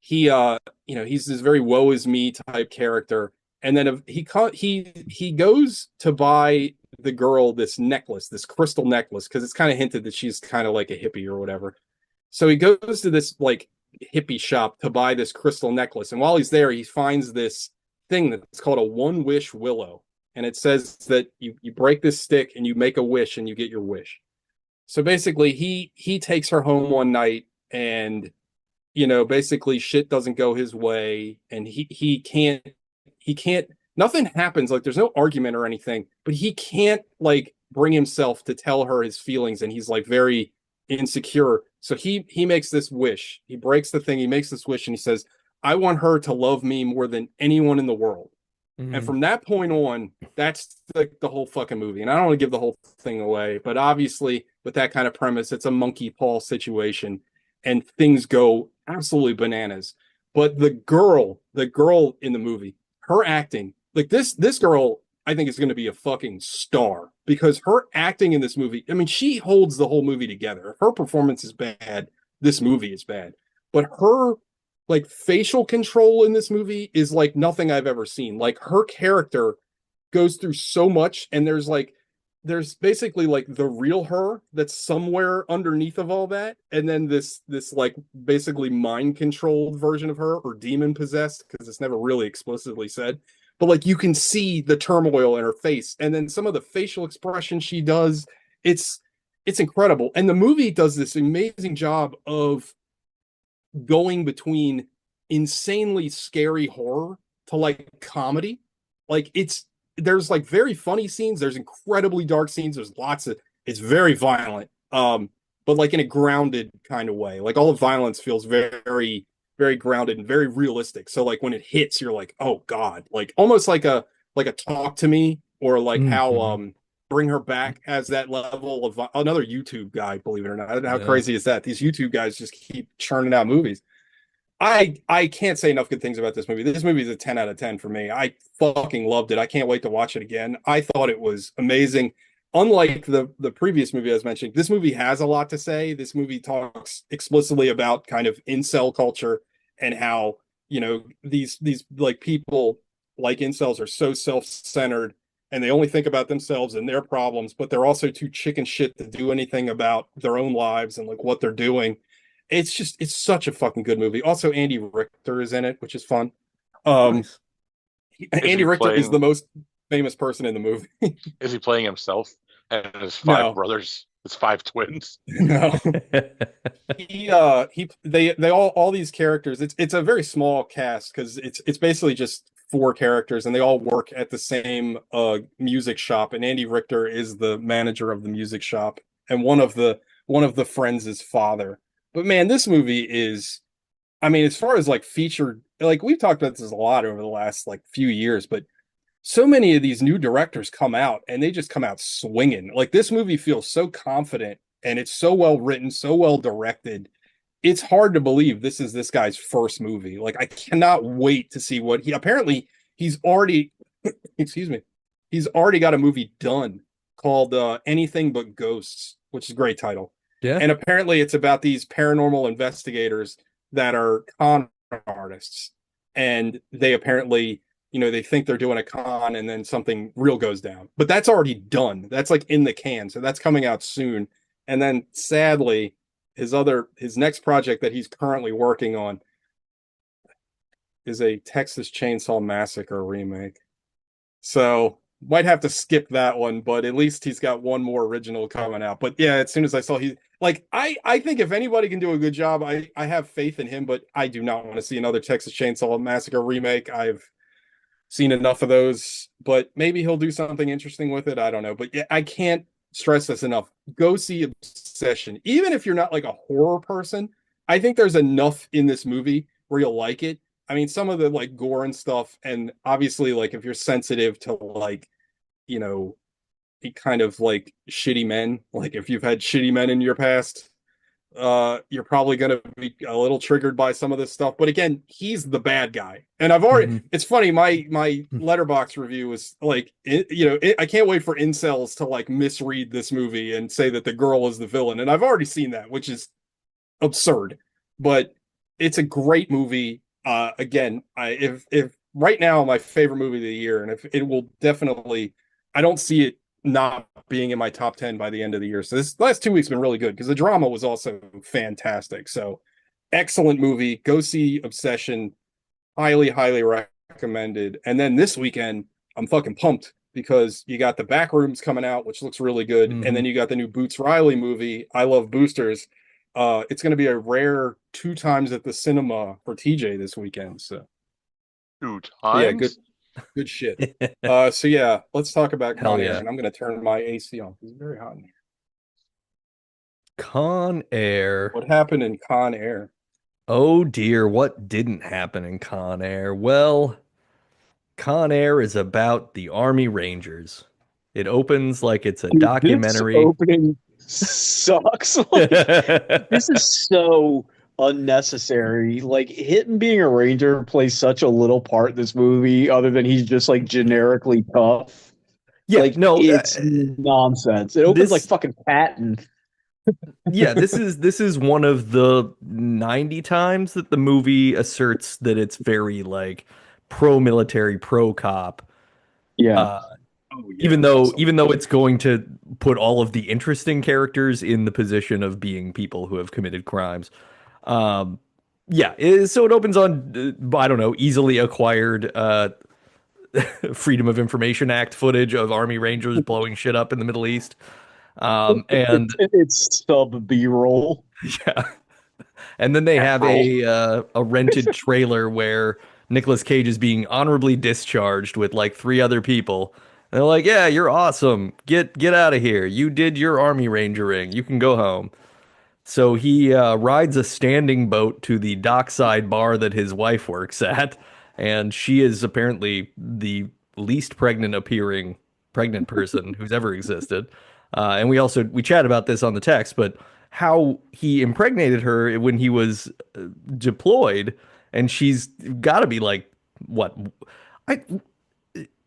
this very woe is me type character. And then he goes to buy the girl this necklace, this crystal necklace, because it's kind of hinted that she's kind of like a hippie or whatever. So he goes to this like hippie shop to buy this crystal necklace. And while he's there, he finds this thing that's called a one wish willow. And it says that you break this stick and you make a wish and you get your wish. So basically he takes her home one night, and you know, basically shit doesn't go his way, and he can't nothing happens, like there's no argument or anything, but he can't like bring himself to tell her his feelings, and he's like very insecure. So he makes this wish. He breaks the thing, he makes this wish, and he says, I want her to love me more than anyone in the world. And from that point on, that's the whole fucking movie. And I don't want to give the whole thing away, but obviously with that kind of premise, it's a monkey paw situation and things go absolutely bananas. But the girl in the movie, her acting, like this girl, I think is going to be a fucking star because her acting in this movie, I mean, she holds the whole movie together. If her performance is bad, this movie is bad. But her like facial control in this movie is like nothing I've ever seen. Like her character goes through so much, and there's basically like the real her that's somewhere underneath of all that, and then this like basically mind controlled version of her, or demon possessed, because it's never really explicitly said, but like you can see the turmoil in her face, and then some of the facial expression she does, it's incredible. And the movie does this amazing job of going between insanely scary horror to like comedy. Like there's like very funny scenes, there's incredibly dark scenes, there's lots of, it's very violent, but like in a grounded kind of way. Like all the violence feels very very grounded and very realistic. So like when it hits, you're like, oh god, like almost like a Talk to Me, or like how Bring Her Back has that level of another YouTube guy, believe it or not. How crazy is that? These YouTube guys just keep churning out movies. I can't say enough good things about this movie. This movie is a 10 out of 10 for me. I fucking loved it. I can't wait to watch it again. I thought it was amazing. Unlike the previous movie I was mentioning, this movie has a lot to say. This movie talks explicitly about kind of incel culture and how, you know, these like people like incels are so self-centered and they only think about themselves and their problems, but they're also too chicken shit to do anything about their own lives and like what they're doing. It's such a fucking good movie. Also, Andy Richter is in it, which is fun. Nice. Andy Richter is the most famous person in the movie. Is he playing himself and his five brothers, his five twins? No. They all these characters. It's a very small cast because it's basically just 4 characters, and they all work at the same music shop. And Andy Richter is the manager of the music shop, and one of the friends' father. But man, this movie is, I mean, as far as like featured, like we've talked about this a lot over the last like few years, but so many of these new directors come out and they just come out swinging. Like this movie feels so confident, and it's so well written, so well directed. It's hard to believe this is this guy's first movie. Like I cannot wait to see what he's already, excuse me, he's already got a movie done called Anything But Ghosts, which is a great title. Yeah. And apparently it's about these paranormal investigators that are con artists. And they apparently, you know, they think they're doing a con and then something real goes down. But that's already done. That's like in the can. So that's coming out soon. And then sadly, his next project that he's currently working on is a Texas Chainsaw Massacre remake. So might have to skip that one, but at least he's got one more original coming out. But yeah, as soon as I saw I think if anybody can do a good job, I have faith in him, but I do not want to see another Texas Chainsaw Massacre remake. I've seen enough of those, but maybe he'll do something interesting with it. I don't know. But yeah, I can't stress this enough. Go see Obsession. Even if you're not like a horror person, I think there's enough in this movie where you'll like it. I mean, some of the like gore and stuff, and obviously, like if you're sensitive to like, you know, kind of like shitty men, like if you've had shitty men in your past, you're probably gonna be a little triggered by some of this stuff. But again, he's the bad guy, and I've already. It's funny. My Letterbox review is like, I can't wait for incels to like misread this movie and say that the girl is the villain, and I've already seen that, which is absurd. But it's a great movie. Again, if right now my favorite movie of the year, and if it will definitely, I don't see it not being in my top 10 by the end of the year. So this last 2 weeks been really good because the drama was also fantastic. So excellent movie. Go see Obsession. Highly recommended. And then this weekend, I'm fucking pumped because you got the Backrooms coming out, which looks really good. And then you got the new Boots Riley movie, I Love Boosters. It's going to be a rare 2 times at the cinema for TJ this weekend. So 2 times? Yeah, good shit. So yeah, let's talk about Hell Con yeah. Air, and I'm going to turn my AC on. It's very hot in here. Con Air. What happened in Con Air? Oh dear, what didn't happen in Con Air? Well, Con Air is about the Army Rangers. It opens like it's a documentary. This opening sucks. Like, this is so unnecessary. Like, Hitton being a ranger plays such a little part in this movie, other than he's just like generically tough. Yeah, like, no, it's nonsense. It opens this- like fucking Patton. yeah, this is one of the 90 times that the movie asserts that it's very like pro-military, pro-cop. Yeah. Even though it's going to put all of the interesting characters in the position of being people who have committed crimes. So it opens on I don't know, easily acquired Freedom of Information Act footage of Army Rangers blowing shit up in the Middle East. And it's sub B-roll. yeah. And then they have a rented trailer where Nicolas Cage is being honorably discharged with like 3 other people. And they're like, "Yeah, you're awesome. Get out of here. You did your Army Rangering. You can go home." So he rides a standing boat to the dockside bar that his wife works at, and she is apparently the least appearing pregnant person who's ever existed. And we chat about this on the text, but how he impregnated her when he was deployed, and she's got to be like what?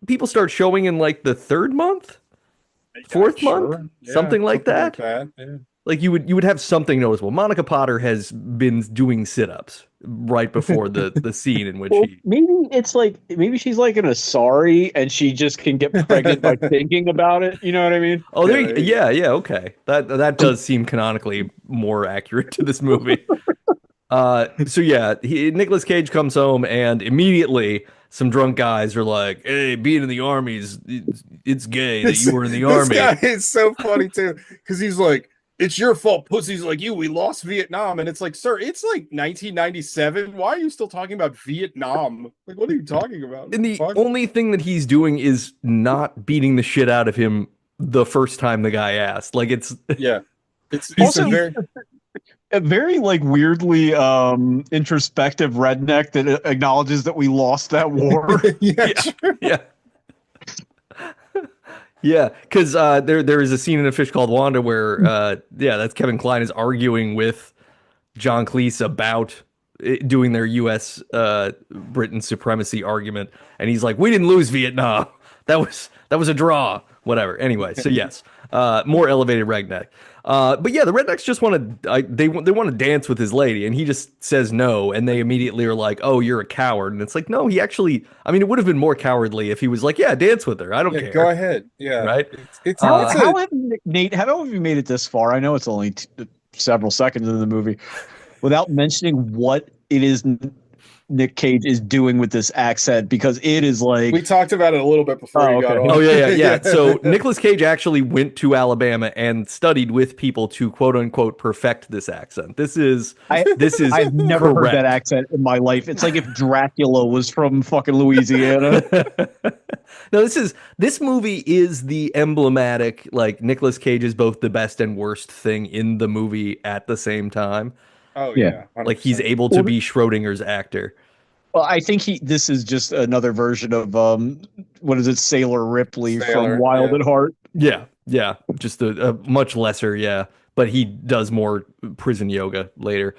People start showing in like the 3rd month, 4th month, something like that. Yeah. Like you would have something noticeable. Monica Potter has been doing sit-ups right before the scene in which maybe she's like an Asari and she just can get pregnant by thinking about it. You know what I mean? Oh, okay. That does seem canonically more accurate to this movie. Nicolas Cage comes home and immediately some drunk guys are like, "Hey, being in the army it's gay that you were in the army." This guy is so funny too because he's like, "It's your fault, pussies like you. We lost Vietnam." And it's like, sir, it's like 1997. Why are you still talking about Vietnam? Like, what are you talking about? And the only thing that he's doing is not beating the shit out of him the first time the guy asked. Like, it's also a very like weirdly introspective redneck that acknowledges that we lost that war. Yeah, because there is a scene in A Fish Called Wanda where that's Kevin Kline is arguing with John Cleese about doing their U.S. Britain supremacy argument, and he's like, "We didn't lose Vietnam. That was a draw." Whatever. Anyway, so yes, More elevated redneck. But yeah, the rednecks just want to they want to dance with his lady, and he just says no, and they immediately are like, "Oh, you're a coward," and it's like, no, he actually. I mean, it would have been more cowardly if he was like, "Yeah, dance with her. I don't Yeah, care." go ahead. Yeah, Right? How, it's how have you, Nate? How have you made it this far? I know it's only several seconds in the movie, without mentioning what it is Nick Cage is doing with this accent, because it is like we talked about it a little bit before Oh, you got okay. on. Oh yeah. So Nicolas Cage actually went to Alabama and studied with people to quote unquote perfect this accent. This is I've never heard correct. that accent in my life. It's like if Dracula was from fucking Louisiana. No, this movie is the emblematic, like Nicolas Cage is both the best and worst thing in the movie at the same time. Oh Yeah. yeah, Like he's 100%. able to be Schrodinger's actor. Well, I think this is just another version of what is it, Sailor Ripley Sailor, from Wild yeah. at Heart. Yeah, just a much lesser, yeah. But he does more prison yoga later.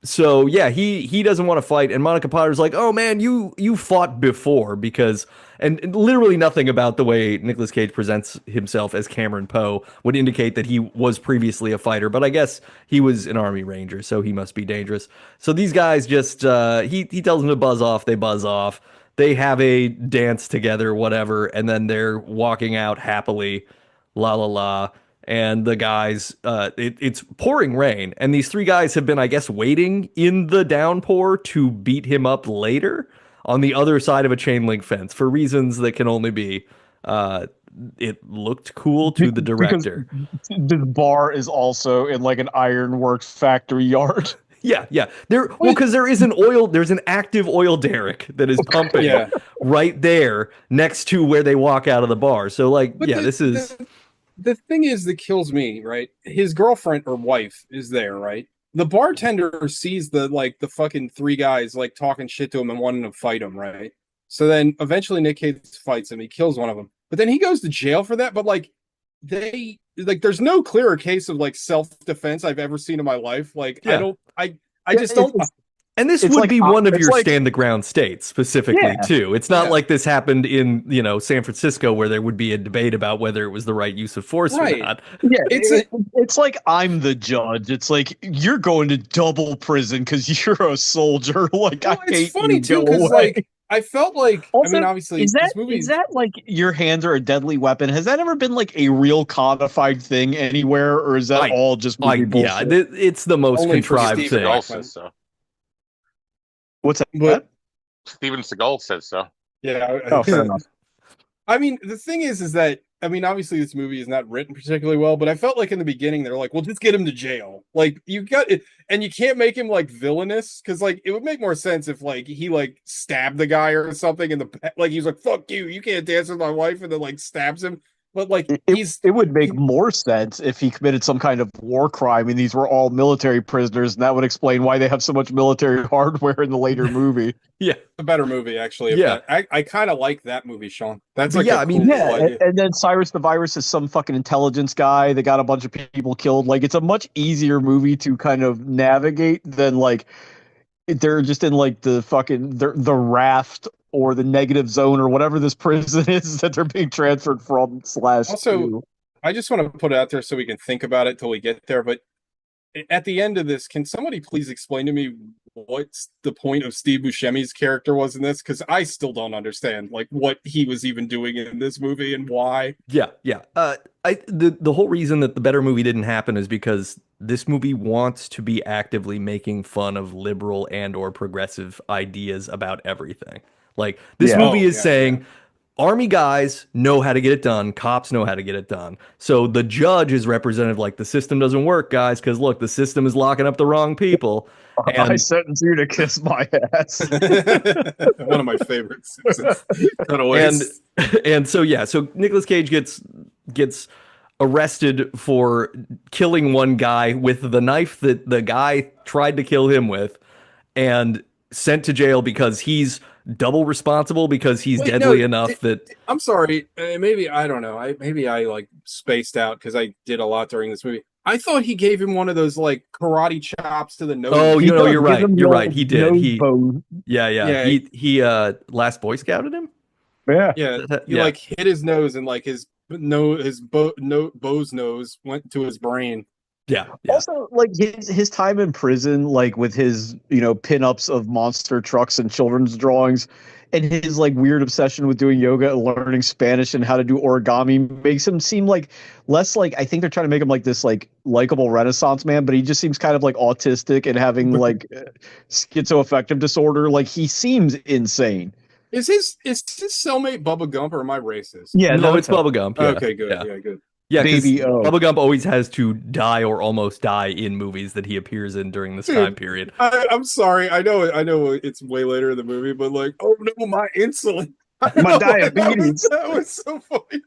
So yeah, he doesn't want to fight, and Monica Potter's like, "Oh man, you fought before," because and literally nothing about the way Nicolas Cage presents himself as Cameron Poe would indicate that he was previously a fighter. But I guess he was an Army Ranger, so he must be dangerous. So these guys just he tells them to buzz off. They buzz off. They have a dance together, whatever, and then they're walking out happily, la la la. And the guys, it's pouring rain, and these three guys have been, I guess, waiting in the downpour to beat him up later on the other side of a chain link fence for reasons that can only be. It looked cool to the director. The bar is also in like an ironworks factory yard. Yeah. Because there's an active oil derrick that is pumping Yeah. right there next to where they walk out of the bar. So like, But this is. The thing is that kills me, right? His girlfriend or wife is there, right? The bartender sees the fucking three guys like talking shit to him and wanting to fight him, right? So then eventually Nick Cage fights him, he kills one of them. But then he goes to jail for that, but there's no clearer case of like self-defense I've ever seen in my life. Like Yeah. I just don't. And this It's would like- be one of it's your like- stand the ground states specifically Yeah. too. It's not Yeah. like this happened in, San Francisco where there would be a debate about whether it was the right use of force or Right. not. Yeah, It's it's like I'm the judge. It's like you're going to double prison because you're a soldier. Like Well, I it's hate funny you. too, Go 'cause, away. like, I felt like Also, I mean, obviously, is this movie that like your hands are a deadly weapon? Has that ever been like a real codified thing anywhere, or is that all just movie bullshit? It's the most Only for contrived Steve thing. Seagal Seagal. says so. What's that? But Steven Seagal says so. yeah. Oh, fair enough. I mean, the thing is that I mean, obviously, this movie is not written particularly well, but I felt like in the beginning they're like, "Well, just get him to jail." Like you got it, and you can't make him like villainous because like it would make more sense if like he like stabbed the guy or something in the like he's like, "Fuck you, you can't dance with my wife," and then like stabs him. But like It would make more sense if he committed some kind of war crime and these were all military prisoners, and that would explain why they have so much military hardware in the later movie. a better movie actually. Yeah. I kind of like that movie, Sean. That's But like yeah, a I mean, cool Yeah, idea. and then Cyrus the Virus is some fucking intelligence guy that got a bunch of people killed. Like, it's a much easier movie to kind of navigate than like they're just in like the fucking the raft or the negative zone or whatever this prison is that they're being transferred from / Also, to. I just want to put it out there so we can think about it till we get there. But at the end of this, can somebody please explain to me what's the point of Steve Buscemi's character was in this? Because I still don't understand like what he was even doing in this movie and why. Yeah. The whole reason that the better movie didn't happen is because this movie wants to be actively making fun of liberal and or progressive ideas about everything. Like this Yeah. movie Oh, is yeah, saying army guys know how to get it done, cops know how to get it done. So the judge is representative like the system doesn't work, guys, because look, the system is locking up the wrong people. I And sentence you to kiss my ass. One of my favorites. Cutaways. and so Nicolas Cage gets arrested for killing one guy with the knife that the guy tried to kill him with, and sent to jail because he's double responsible because he's Wait, deadly no, enough that I'm sorry. Maybe I don't know. Maybe I like spaced out because I did a lot during this movie. I thought he gave him one of those like karate chops to the nose. Oh, He you know, does you're give right. him You're the right. He did. nose He bone. yeah. He last Boy Scouted him. Yeah. yeah. He Yeah. like hit his nose and like his but Bo's nose went to his brain. Yeah, yeah. Also, like his time in prison, like with his pinups of monster trucks and children's drawings, and his like weird obsession with doing yoga and learning Spanish and how to do origami makes him seem like less like I think they're trying to make him like this like likable Renaissance man, but he just seems kind of like autistic and having like schizoaffective disorder. Like he seems insane. Is his cellmate Bubba Gump, or am I racist? Yeah, No, it's Bubba Gump. Yeah. Okay, good. Yeah, Yeah, good. yeah. Because Baby O. Bubba Gump always has to die or almost die in movies that he appears in during this Dude, time period. I'm sorry. I know it's way later in the movie, but like, oh no, my insulin. My diabetes. That was so funny.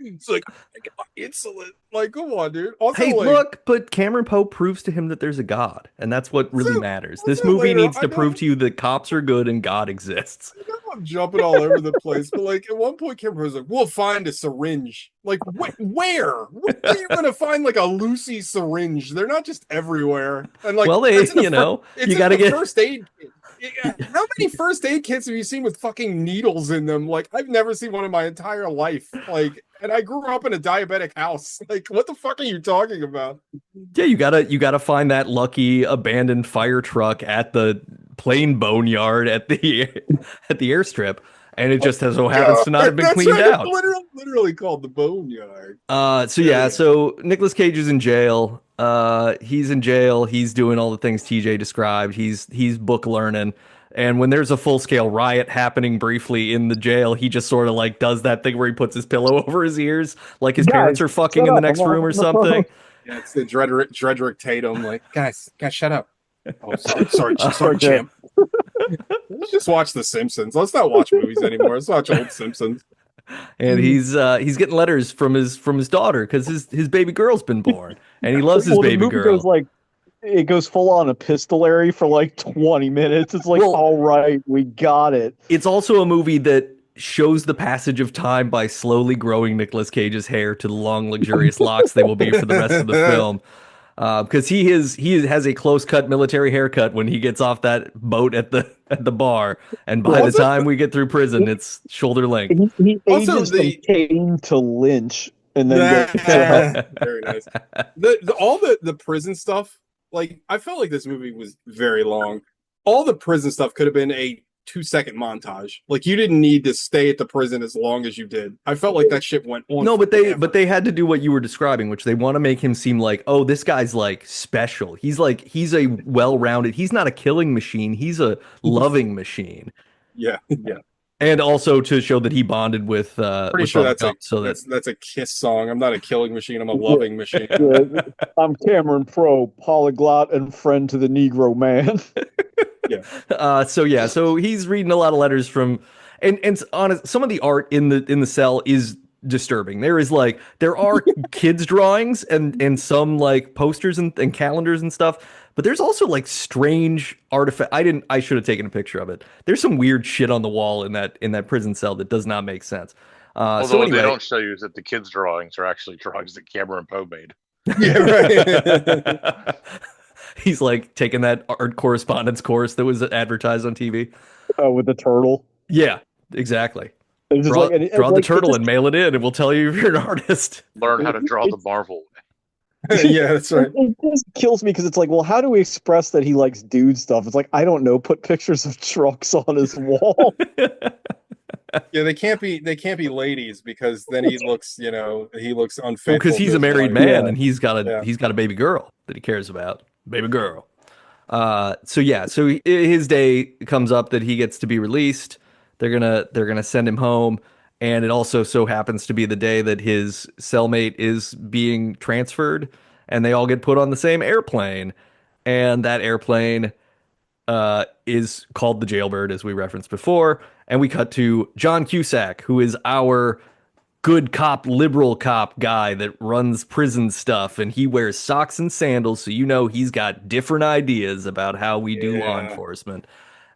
It's like, I got my insulin. Like, come on, dude. Also, Hey, like, look, but Cameron Poe proves to him that there's a God, and that's what really So- matters. so This movie later, needs I to know- prove to you that cops are good and God exists. I know I'm jumping all over the place, but like at one point, Cameron was like, "We'll find a syringe." Like, where? Where are you gonna find like a Lucy syringe? They're not just everywhere. And like, Well, they, it's in the you know, it's you in got to the get. first aid kit. How many first aid kits have you seen with fucking needles in them? Like, I've never seen one in my entire life. Like, and I grew up in a diabetic house. Like, what the fuck are you talking about? Yeah, you gotta find that lucky abandoned fire truck at the plane boneyard at the at the airstrip, and it just so happens to not have been That's cleaned right, out. it's literally called the boneyard. So Nicolas Cage is in jail. He's in jail. He's doing all the things TJ described. He's book learning. And when there's a full scale riot happening briefly in the jail, he just sort of like does that thing where he puts his pillow over his ears, like his parents are fucking in the next room or something. Yeah, it's the Dredrick Tatum. Like, guys, shut up. Oh, sorry, champ. Let's just watch The Simpsons. Let's not watch movies anymore. Let's watch old Simpsons. And he's getting letters from his daughter because his baby girl's been born, and he loves his Well, the baby movie girl. goes like it goes full on epistolary for like 20 minutes. It's like, Well- all right, we got it. It's also a movie that shows the passage of time by slowly growing Nicolas Cage's hair to the long, luxurious locks they will be for the rest of the film. Because he has a close cut military haircut when he gets off that boat at the bar, and by the Also- time we get through prison, it's shoulder length. He Also, ages from Kane to Lynch, and then goes to Very nice. All the prison stuff. Like, I felt like this movie was very long. All the prison stuff could have been a 2-second montage. Like, you didn't need to stay at the prison as long as you did. I felt like that shit went on. No, but forever. they had to do what you were describing, which they want to make him seem like, oh, this guy's like special. He's a well-rounded. He's not a killing machine. He's a loving machine. Yeah. And also to show that he bonded with Pretty with sure Bubba Gump, that's a Kiss song. I'm not a killing machine. I'm a loving machine. Yeah, I'm Cameron Pro, polyglot and friend to the Negro man. so he's reading a lot of letters from, and honest, some of the art in the cell is disturbing. There are kids drawings and some like posters and calendars and stuff, but there's also like strange artifact. I should have taken a picture of it. There's some weird shit on the wall in that prison cell that does not make sense. Although So what anyway, they don't show you is that the kids' drawings are actually drawings that Cameron Poe made. Yeah, right. he's like taking that art correspondence course that was advertised on TV. With the turtle. Yeah, exactly. It's just Draw, like, and, draw the like, turtle and mail it in, and we'll tell you if you're an artist. Learn how to draw the Marvel. Yeah, that's right. It just kills me because it's like, well, how do we express that he likes dude stuff? It's like, I don't know, put pictures of trucks on his wall. Yeah, they can't be ladies because then he looks unfaithful. Because he's to a his married wife. man and he's got Yeah. a baby girl that he cares about. Baby girl. So his day comes up that he gets to be released. They're gonna send him home, and it also so happens to be the day that his cellmate is being transferred, and they all get put on the same airplane, and that airplane is called the Jailbird, as we referenced before, and we cut to John Cusack, who is our good cop, liberal cop guy that runs prison stuff, and he wears socks and sandals, so you know he's got different ideas about how we do law Yeah. enforcement.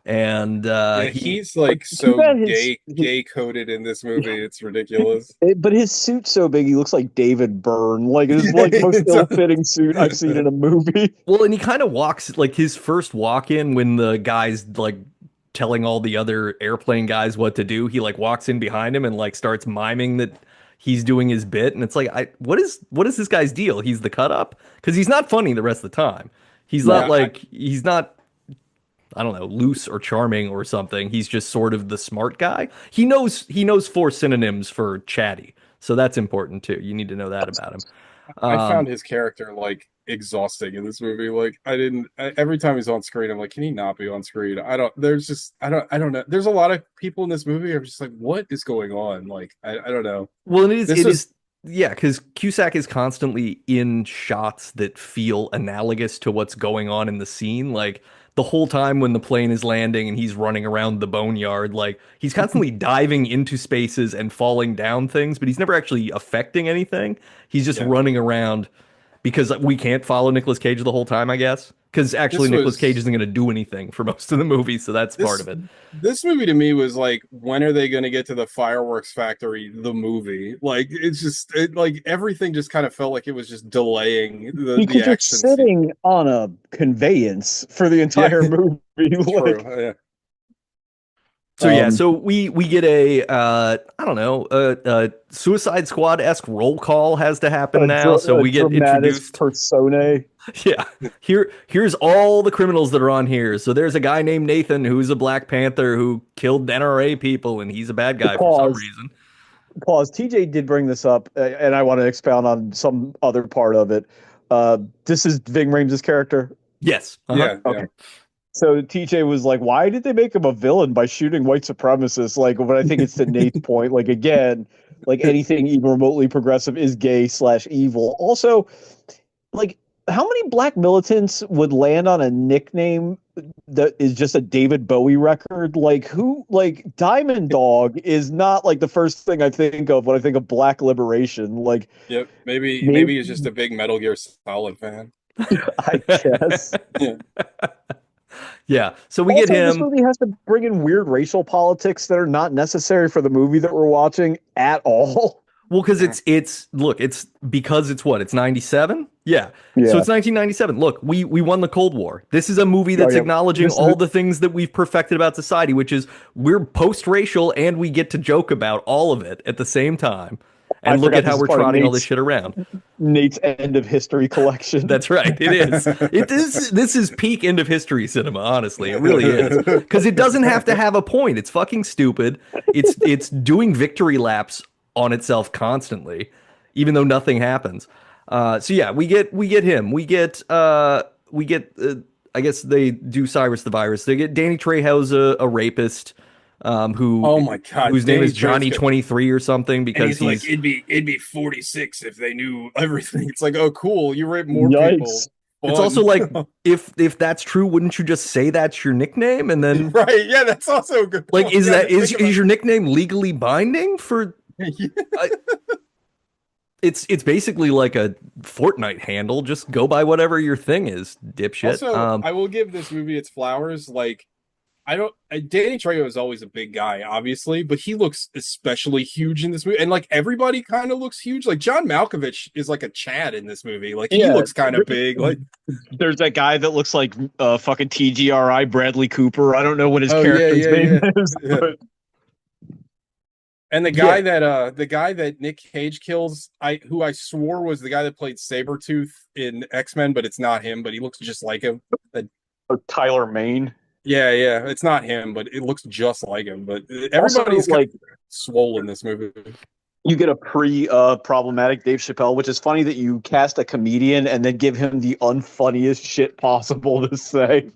And Yeah, he's like so too bad his- gay coded in this movie. It's ridiculous. But his suit's so big, he looks like David Byrne. Like, it's like the most ill-fitting suit I've seen in a movie. well, and he kind of walks like his first walk in when the guy's like telling all the other airplane guys what to do. He like walks in behind him and like starts miming that he's doing his bit, and it's like, what is this guy's deal? He's the cut up because he's not funny the rest of the time. He's not he's not, I don't know, loose or charming or something. He's just sort of the smart guy. He knows 4 synonyms for chatty, so that's important too. You need to know that about him. I found his character like exhausting in this movie. Like every time he's on screen, I'm like, can he not be on screen? I don't know. There's a lot of people in this movie. I'm just like, what is going on? Like, I don't know. Well, it is. Yeah, because Cusack is constantly in shots that feel analogous to what's going on in the scene. Like the whole time when the plane is landing and he's running around the boneyard, like he's constantly diving into spaces and falling down things, but he's never actually affecting anything. He's just running around because we can't follow Nicolas Cage the whole time, I guess. Because actually, Nicolas Cage isn't going to do anything for most of the movie, so that's part of it. This movie to me was like, when are they going to get to the fireworks factory? The movie, like it's just like everything just kind of felt like it was just delaying the because you're sitting on a conveyance for the entire movie. True, So we get a I don't know, a Suicide Squad-esque roll call has to happen now. So we get introduced persona. Yeah. Here's all the criminals that are on here. So there's a guy named Nathan who's a Black Panther who killed NRA people, and he's a bad guy for some reason. Pause. TJ did bring this up, and I want to expound on some other part of it. This is Ving Rhames' character. Yes. Yeah. Okay. So TJ was like, why did they make him a villain by shooting white supremacists? Like, but I think it's to Nate's point. Like, again, like anything even remotely progressive is gay/evil. Also, like, how many black militants would land on a nickname that is just a David Bowie record? Like, who, like, Diamond Dog is not like the first thing I think of when I think of black liberation. Like, yep, maybe he's just a big Metal Gear Solid fan. I guess. Yeah, so we get him. This movie has to bring in weird racial politics that are not necessary for the movie that we're watching at all. Well, because it's because it's what? It's 97? Yeah. So it's 1997. Look, we won the Cold War. This is a movie that's acknowledging all the things that we've perfected about society, which is we're post-racial and we get to joke about all of it at the same time. And look at how we're trotting all this shit around. Nate's end of history collection. That's right. It is. This is peak end of history cinema, honestly. It really is. Because it doesn't have to have a point. It's fucking stupid. It's doing victory laps on itself constantly, even though nothing happens. So yeah, we get him. We get I guess they do Cyrus the Virus. They get Danny Trejo's a rapist. Who? Oh my god! Whose name is Johnny 23 or something because he's like it'd be 46 if they knew everything. It's like, oh cool, you rape more people. Fun. It's also like if that's true, wouldn't you just say that's your nickname and then right? Yeah, that's also a good. Like, is your nickname legally binding for? It's basically like a Fortnite handle. Just go by whatever your thing is, dipshit. Also, I will give this movie its flowers. Like, Danny Trejo is always a big guy, obviously, but he looks especially huge in this movie, and like everybody kind of looks huge. Like John Malkovich is like a Chad in this movie. Like he looks kind of big. Like there's that guy that looks like fucking TGRI Bradley Cooper. I don't know what his character's name is. But... And the guy that Nick Cage kills, who I swore was the guy that played Sabretooth in X-Men, but it's not him, but he looks just like him. Tyler Mane. Yeah, it's not him, but it looks just like him. But everybody's like swole in this movie. You get a problematic Dave Chappelle, which is funny that you cast a comedian and then give him the unfunniest shit possible to say.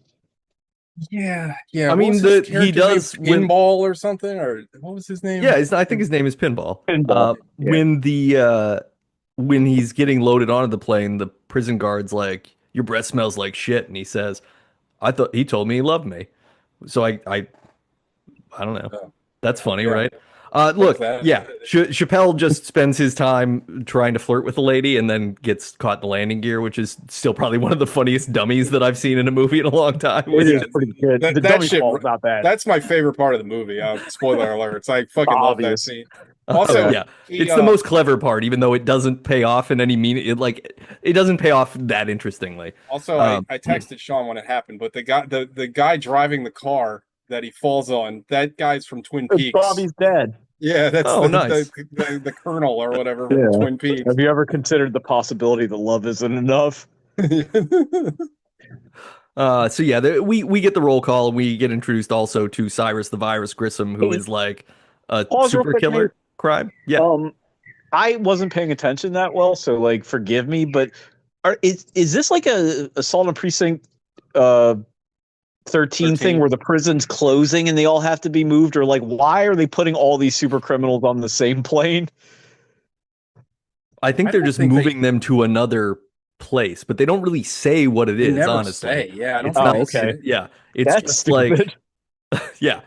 Yeah. I mean, he does Pinball or something, or what was his name? Yeah, I think his name is Pinball. Yeah. When he's getting loaded onto the plane, the prison guard's like, "Your breath smells like shit," and he says, "I thought he told me he loved me." So I don't know. Oh. That's funny, right? Look, Chappelle just spends his time trying to flirt with a lady and then gets caught in the landing gear, which is still probably one of the funniest dummies that I've seen in a movie in a long time. It is pretty good. The dummy shit is not bad. That's my favorite part of the movie. Spoiler alert. I fucking love that scene. Also, it's the most clever part, even though it doesn't pay off in any meaning. It doesn't pay off that interestingly. Also, I texted Sean when it happened, but the guy driving the car that he falls on, that guy's from Twin Peaks. Bobby's dead. Yeah, that's Oh, nice. the colonel or whatever from Yeah. Twin Peaks. Have you ever considered the possibility that love isn't enough? So yeah, we get the roll call and we get introduced also to Cyrus the Virus Grissom, who Hey, is like a pause real super quick, Nate. killer crime. Yeah. I wasn't paying attention that well, so like forgive me, but is this like a Assault on Precinct 13 thing 13. where the prison's closing and they all have to be moved, or like why are they putting all these super criminals on the same plane? I think I they're don't just think moving them to another place, but they don't really say what it They is, never honestly. say. Yeah, I don't It's think not they okay. say. yeah, it's That's just like stupid. yeah.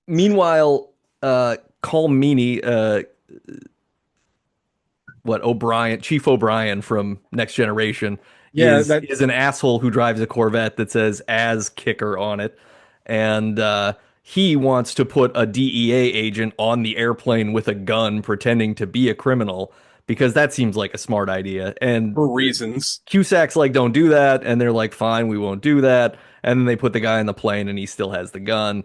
Meanwhile, Call Meany, O'Brien, Chief O'Brien from Next Generation Yeah, is an asshole who drives a Corvette that says "as kicker" on it, and he wants to put a DEA agent on the airplane with a gun, pretending to be a criminal because that seems like a smart idea. And for reasons. Cusack's like, "Don't do that," and they're like, "Fine, we won't do that." And then they put the guy in the plane, and he still has the gun.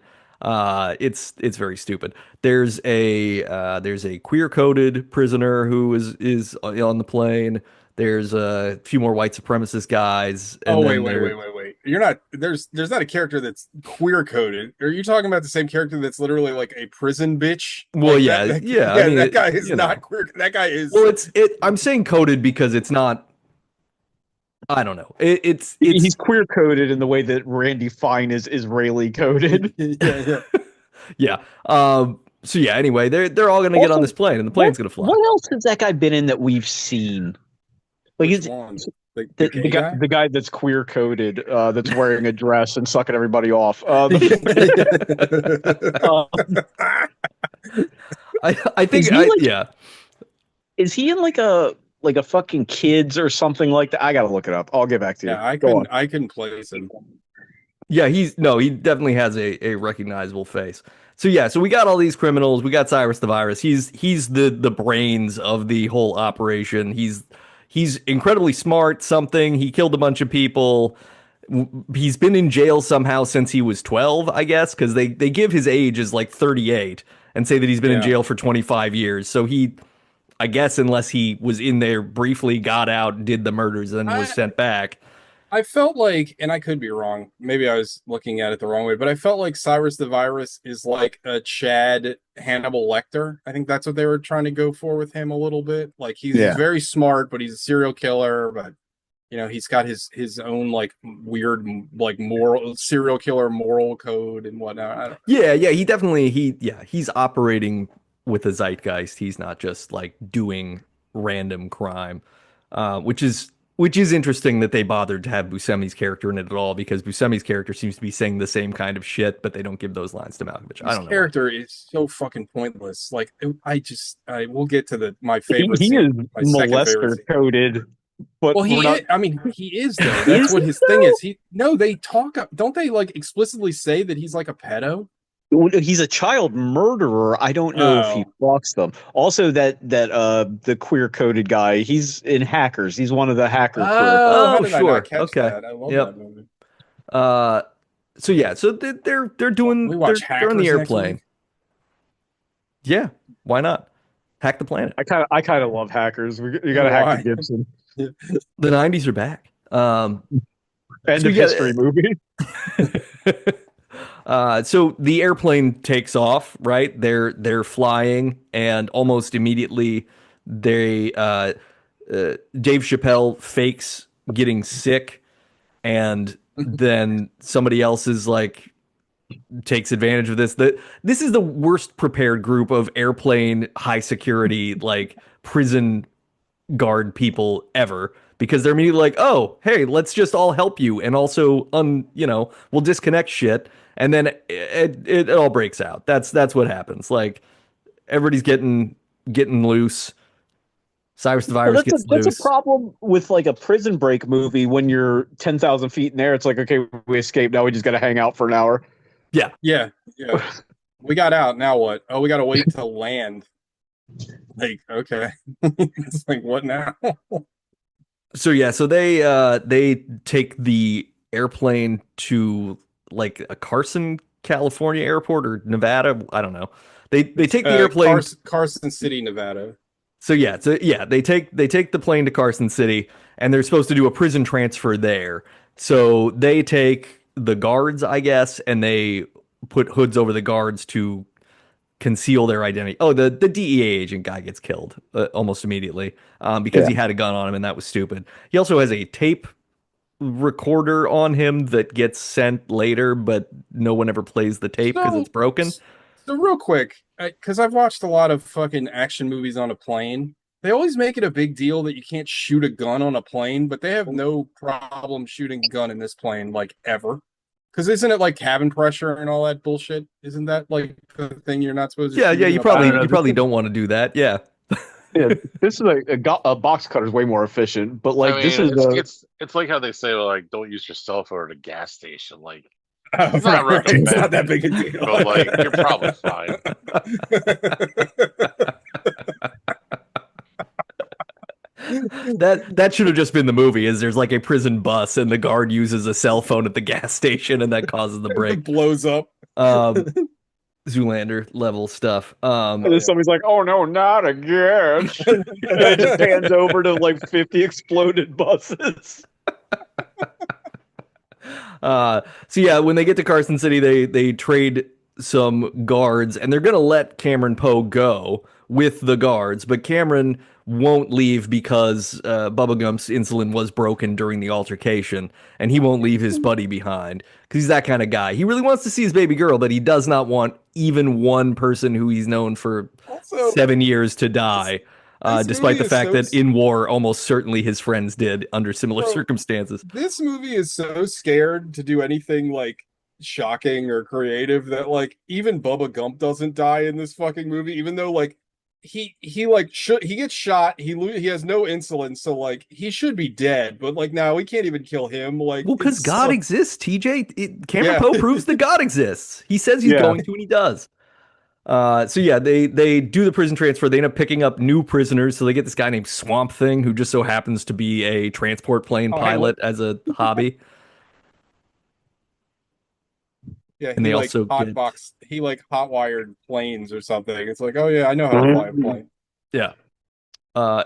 It's very stupid. There's a queer coded prisoner who is on the plane. There's a few more white supremacist guys, and Oh wait, then wait, wait, wait, wait. You're not there's not a character that's queer coded. Are you talking about the same character that's literally like a prison bitch? well, Like yeah, yeah. I yeah, mean, that guy is you know, not queer. That guy is well, I'm saying coded because it's not. I don't know. He's queer coded in the way that Randy Fine is Israeli coded. yeah. yeah. So yeah. Anyway, they're all gonna get on Also, this plane, and the plane's gonna fly. What else has that guy been in that we've seen? Like Which is one? The the gay guy guy? the guy that's queer coded, that's wearing a dress and sucking everybody off. I think Is he like- yeah. Is he in like a fucking kids or something like that? I gotta look it up. I'll get back to you. Yeah, Go on. I couldn't place him. Yeah, he definitely has a recognizable face. So yeah, so we got all these criminals. We got Cyrus the Virus. He's the brains of the whole operation. He's incredibly smart. Something he killed a bunch of people. He's been in jail somehow since he was 12, I guess, because they give his age as like 38 and say that he's been in Yeah. jail for 25 years. So I guess unless he was in there briefly, got out, did the murders, and was sent back. I felt like, and I could be wrong, maybe I was looking at it the wrong way, but I felt like Cyrus the Virus is like a Chad Hannibal Lecter. I think that's what they were trying to go for with him a little bit. Like he's very smart, but he's a serial killer, but he's got his own like weird like moral serial killer moral code and whatnot. Yeah, he's operating with a zeitgeist. He's not just like doing random crime, which is interesting that they bothered to have Buscemi's character in it at all because Buscemi's character seems to be saying the same kind of shit, but they don't give those lines to Malkovich. I don't know. His character is so fucking pointless. Like I will get to my favorite. He scene, is my second favorite molester scene. coded. But Well, he is though. That's what his thing is. They talk. Don't they like explicitly say that he's like a pedo? He's a child murderer. I don't know if he fucks them. Also, that the queer coded guy, he's in Hackers. He's one of the hacker crew. How did I sure. not catch Okay. that? I love Yep. that movie. So yeah, so they're doing We watch they're on the Hackers next airplane. week? Yeah, why not? Hack the planet. I kind of love Hackers. You got to Why? hack the Gibson. The 90s are back. End So of yeah, history movie. So the airplane takes off, right? They're flying, and almost immediately Dave Chappelle fakes getting sick, and then somebody else is like takes advantage of this. This is the worst prepared group of airplane high security like prison guard people ever because they're immediately like, oh, hey, let's just all help you, and also we'll disconnect shit, and then it all breaks out. That's what happens. Like everybody's getting loose. Cyrus the Virus gets loose. That's a problem with like a Prison Break movie when you're 10,000 feet in there. It's like, okay, we escaped. Now we just got to hang out for an hour. Yeah. We got out. Now what? Oh, we got to wait to land. Like, okay. It's like, what now? So yeah, so they take the airplane to like a Carson, California airport or Nevada, I don't know. They take the airplane. Carson City, Nevada. So they take the plane to Carson City, and they're supposed to do a prison transfer there. So they take the guards, I guess, and they put hoods over the guards to conceal their identity. Oh, the DEA agent guy gets killed almost immediately because he had a gun on him, and that was stupid. He also has a tape recorder on him that gets sent later, but no one ever plays the tape because it's broken. So real quick, because I've watched a lot of fucking action movies on a plane, they always make it a big deal that you can't shoot a gun on a plane, but they have no problem shooting a gun in this plane, like, ever. Because isn't it like cabin pressure and all that bullshit? Isn't that like the thing you're not supposed to? Yeah, you probably don't want to do that. Yeah. Yeah, this is a box cutter is way more efficient, but like this is it's like how they say, like, don't use your cell phone at a gas station. Like, it's not that big a deal. But like, you're probably fine. That should have just been the movie. Is there's like a prison bus and the guard uses a cell phone at the gas station and that causes the break. It blows up. Zoolander level stuff. And then somebody's like, "Oh no, not again!" And it just pans over to like 50 exploded buses. So yeah, when they get to Carson City, they trade some guards, and they're gonna let Cameron Poe go with the guards, but Cameron won't leave because Bubba Gump's insulin was broken during the altercation, and he won't leave his buddy behind because he's that kind of guy. He really wants to see his baby girl, but he does not want even one person who he's known for 7 years to die, despite the fact that in war, almost certainly his friends did under similar circumstances. This movie is so scared to do anything like shocking or creative that like even Bubba Gump doesn't die in this fucking movie, even though like he gets shot, he has no insulin, so like he should be dead, but like now we can't even kill him. Like, well, because God exists, TJ. Cameron Poe proves that God exists. He says he's going to, and he does. So yeah, they do the prison transfer. They end up picking up new prisoners. So they get this guy named Swamp Thing, who just so happens to be a transport plane pilot as a hobby. Yeah, and they like also he like hotwired planes or something. It's like, oh yeah, I know how to fly a plane. Yeah.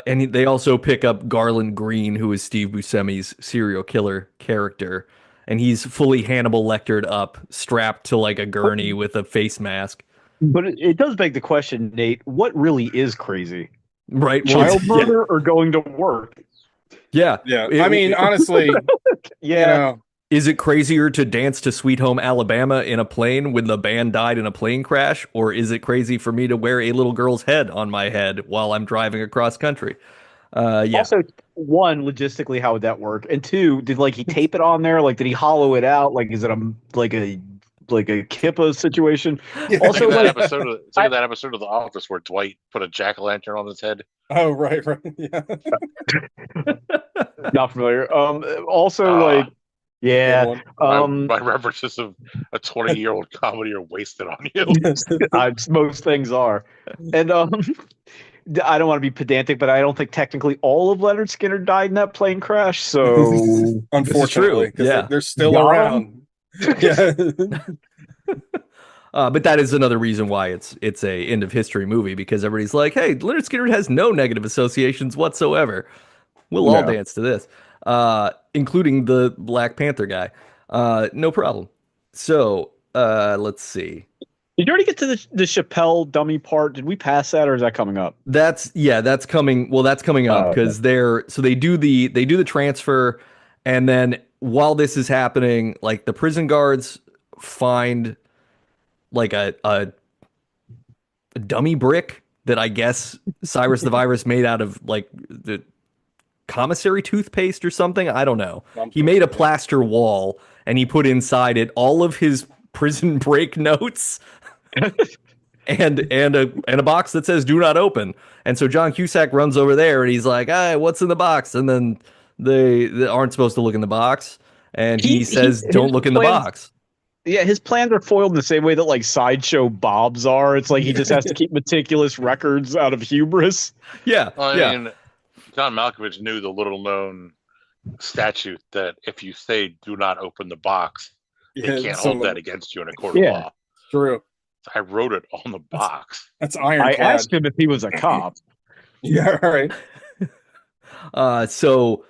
And they also pick up Garland Green, who is Steve Buscemi's serial killer character, and he's fully Hannibal Lectered up, strapped to like a gurney with a face mask. But it does beg the question, Nate, what really is crazy? Right? Child murder or going to work? Yeah. Yeah. I mean, honestly, yeah. You know, is it crazier to dance to Sweet Home Alabama in a plane when the band died in a plane crash? Or is it crazy for me to wear a little girl's head on my head while I'm driving across country? Yeah. Also, one, logistically, how would that work? And two, did like he tape it on there? Like, did he hollow it out? Like, is it like a Kippa situation? Yeah. Also, that episode of The Office where Dwight put a jack-o'-lantern on his head. Oh, right. Yeah. Not familiar. Also, yeah. My references of a 20-year-old comedy are wasted on you. Most things are. And I don't want to be pedantic, but I don't think technically all of Leonard Skinner died in that plane crash. So unfortunately, because they're still around. Yeah. But that is another reason why it's a end of history movie, because everybody's like, hey, Leonard Skinner has no negative associations whatsoever. We'll all dance to this. Including the Black Panther guy. No problem. So, let's see. Did you already get to the Chappelle dummy part? Did we pass that, or is that coming up? That's coming. Well, that's coming up because they do the transfer, and then while this is happening, like the prison guards find like a dummy brick that I guess Cyrus the Virus made out of like the commissary toothpaste or something. I don't know. He made a plaster wall and he put inside it all of his prison break notes and a box that says "Do not open." And so John Cusack runs over there and he's like, "Hey, what's in the box?" And then they aren't supposed to look in the box, and he says, "Don't look in the box." Yeah, his plans are foiled in the same way that like Sideshow Bob's are. It's like he just has to keep meticulous records out of hubris. Yeah, I mean, John Malkovich knew the little-known statute that if you say "do not open the box," they can't hold that against you in a court of law. True. I wrote it on the box. That's I ironclad. asked him if he was a cop. Yeah, all right. So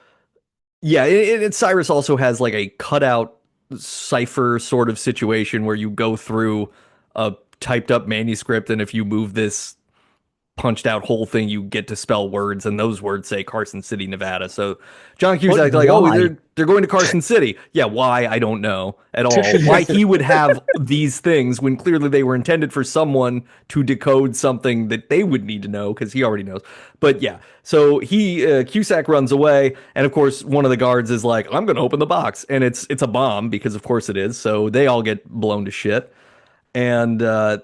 yeah, Cyrus also has like a cutout cipher sort of situation where you go through a typed up manuscript, and if you move this punched out whole thing, you get to spell words, and those words say Carson City, Nevada. So John Cusack's like, oh, why? they're going to Carson City. Yeah, why? I don't know at all. Why he would have these things when clearly they were intended for someone to decode something that they would need to know, because he already knows. But yeah, so Cusack runs away, and of course one of the guards is like, I'm going to open the box, and it's a bomb, because of course it is. So they all get blown to shit. And so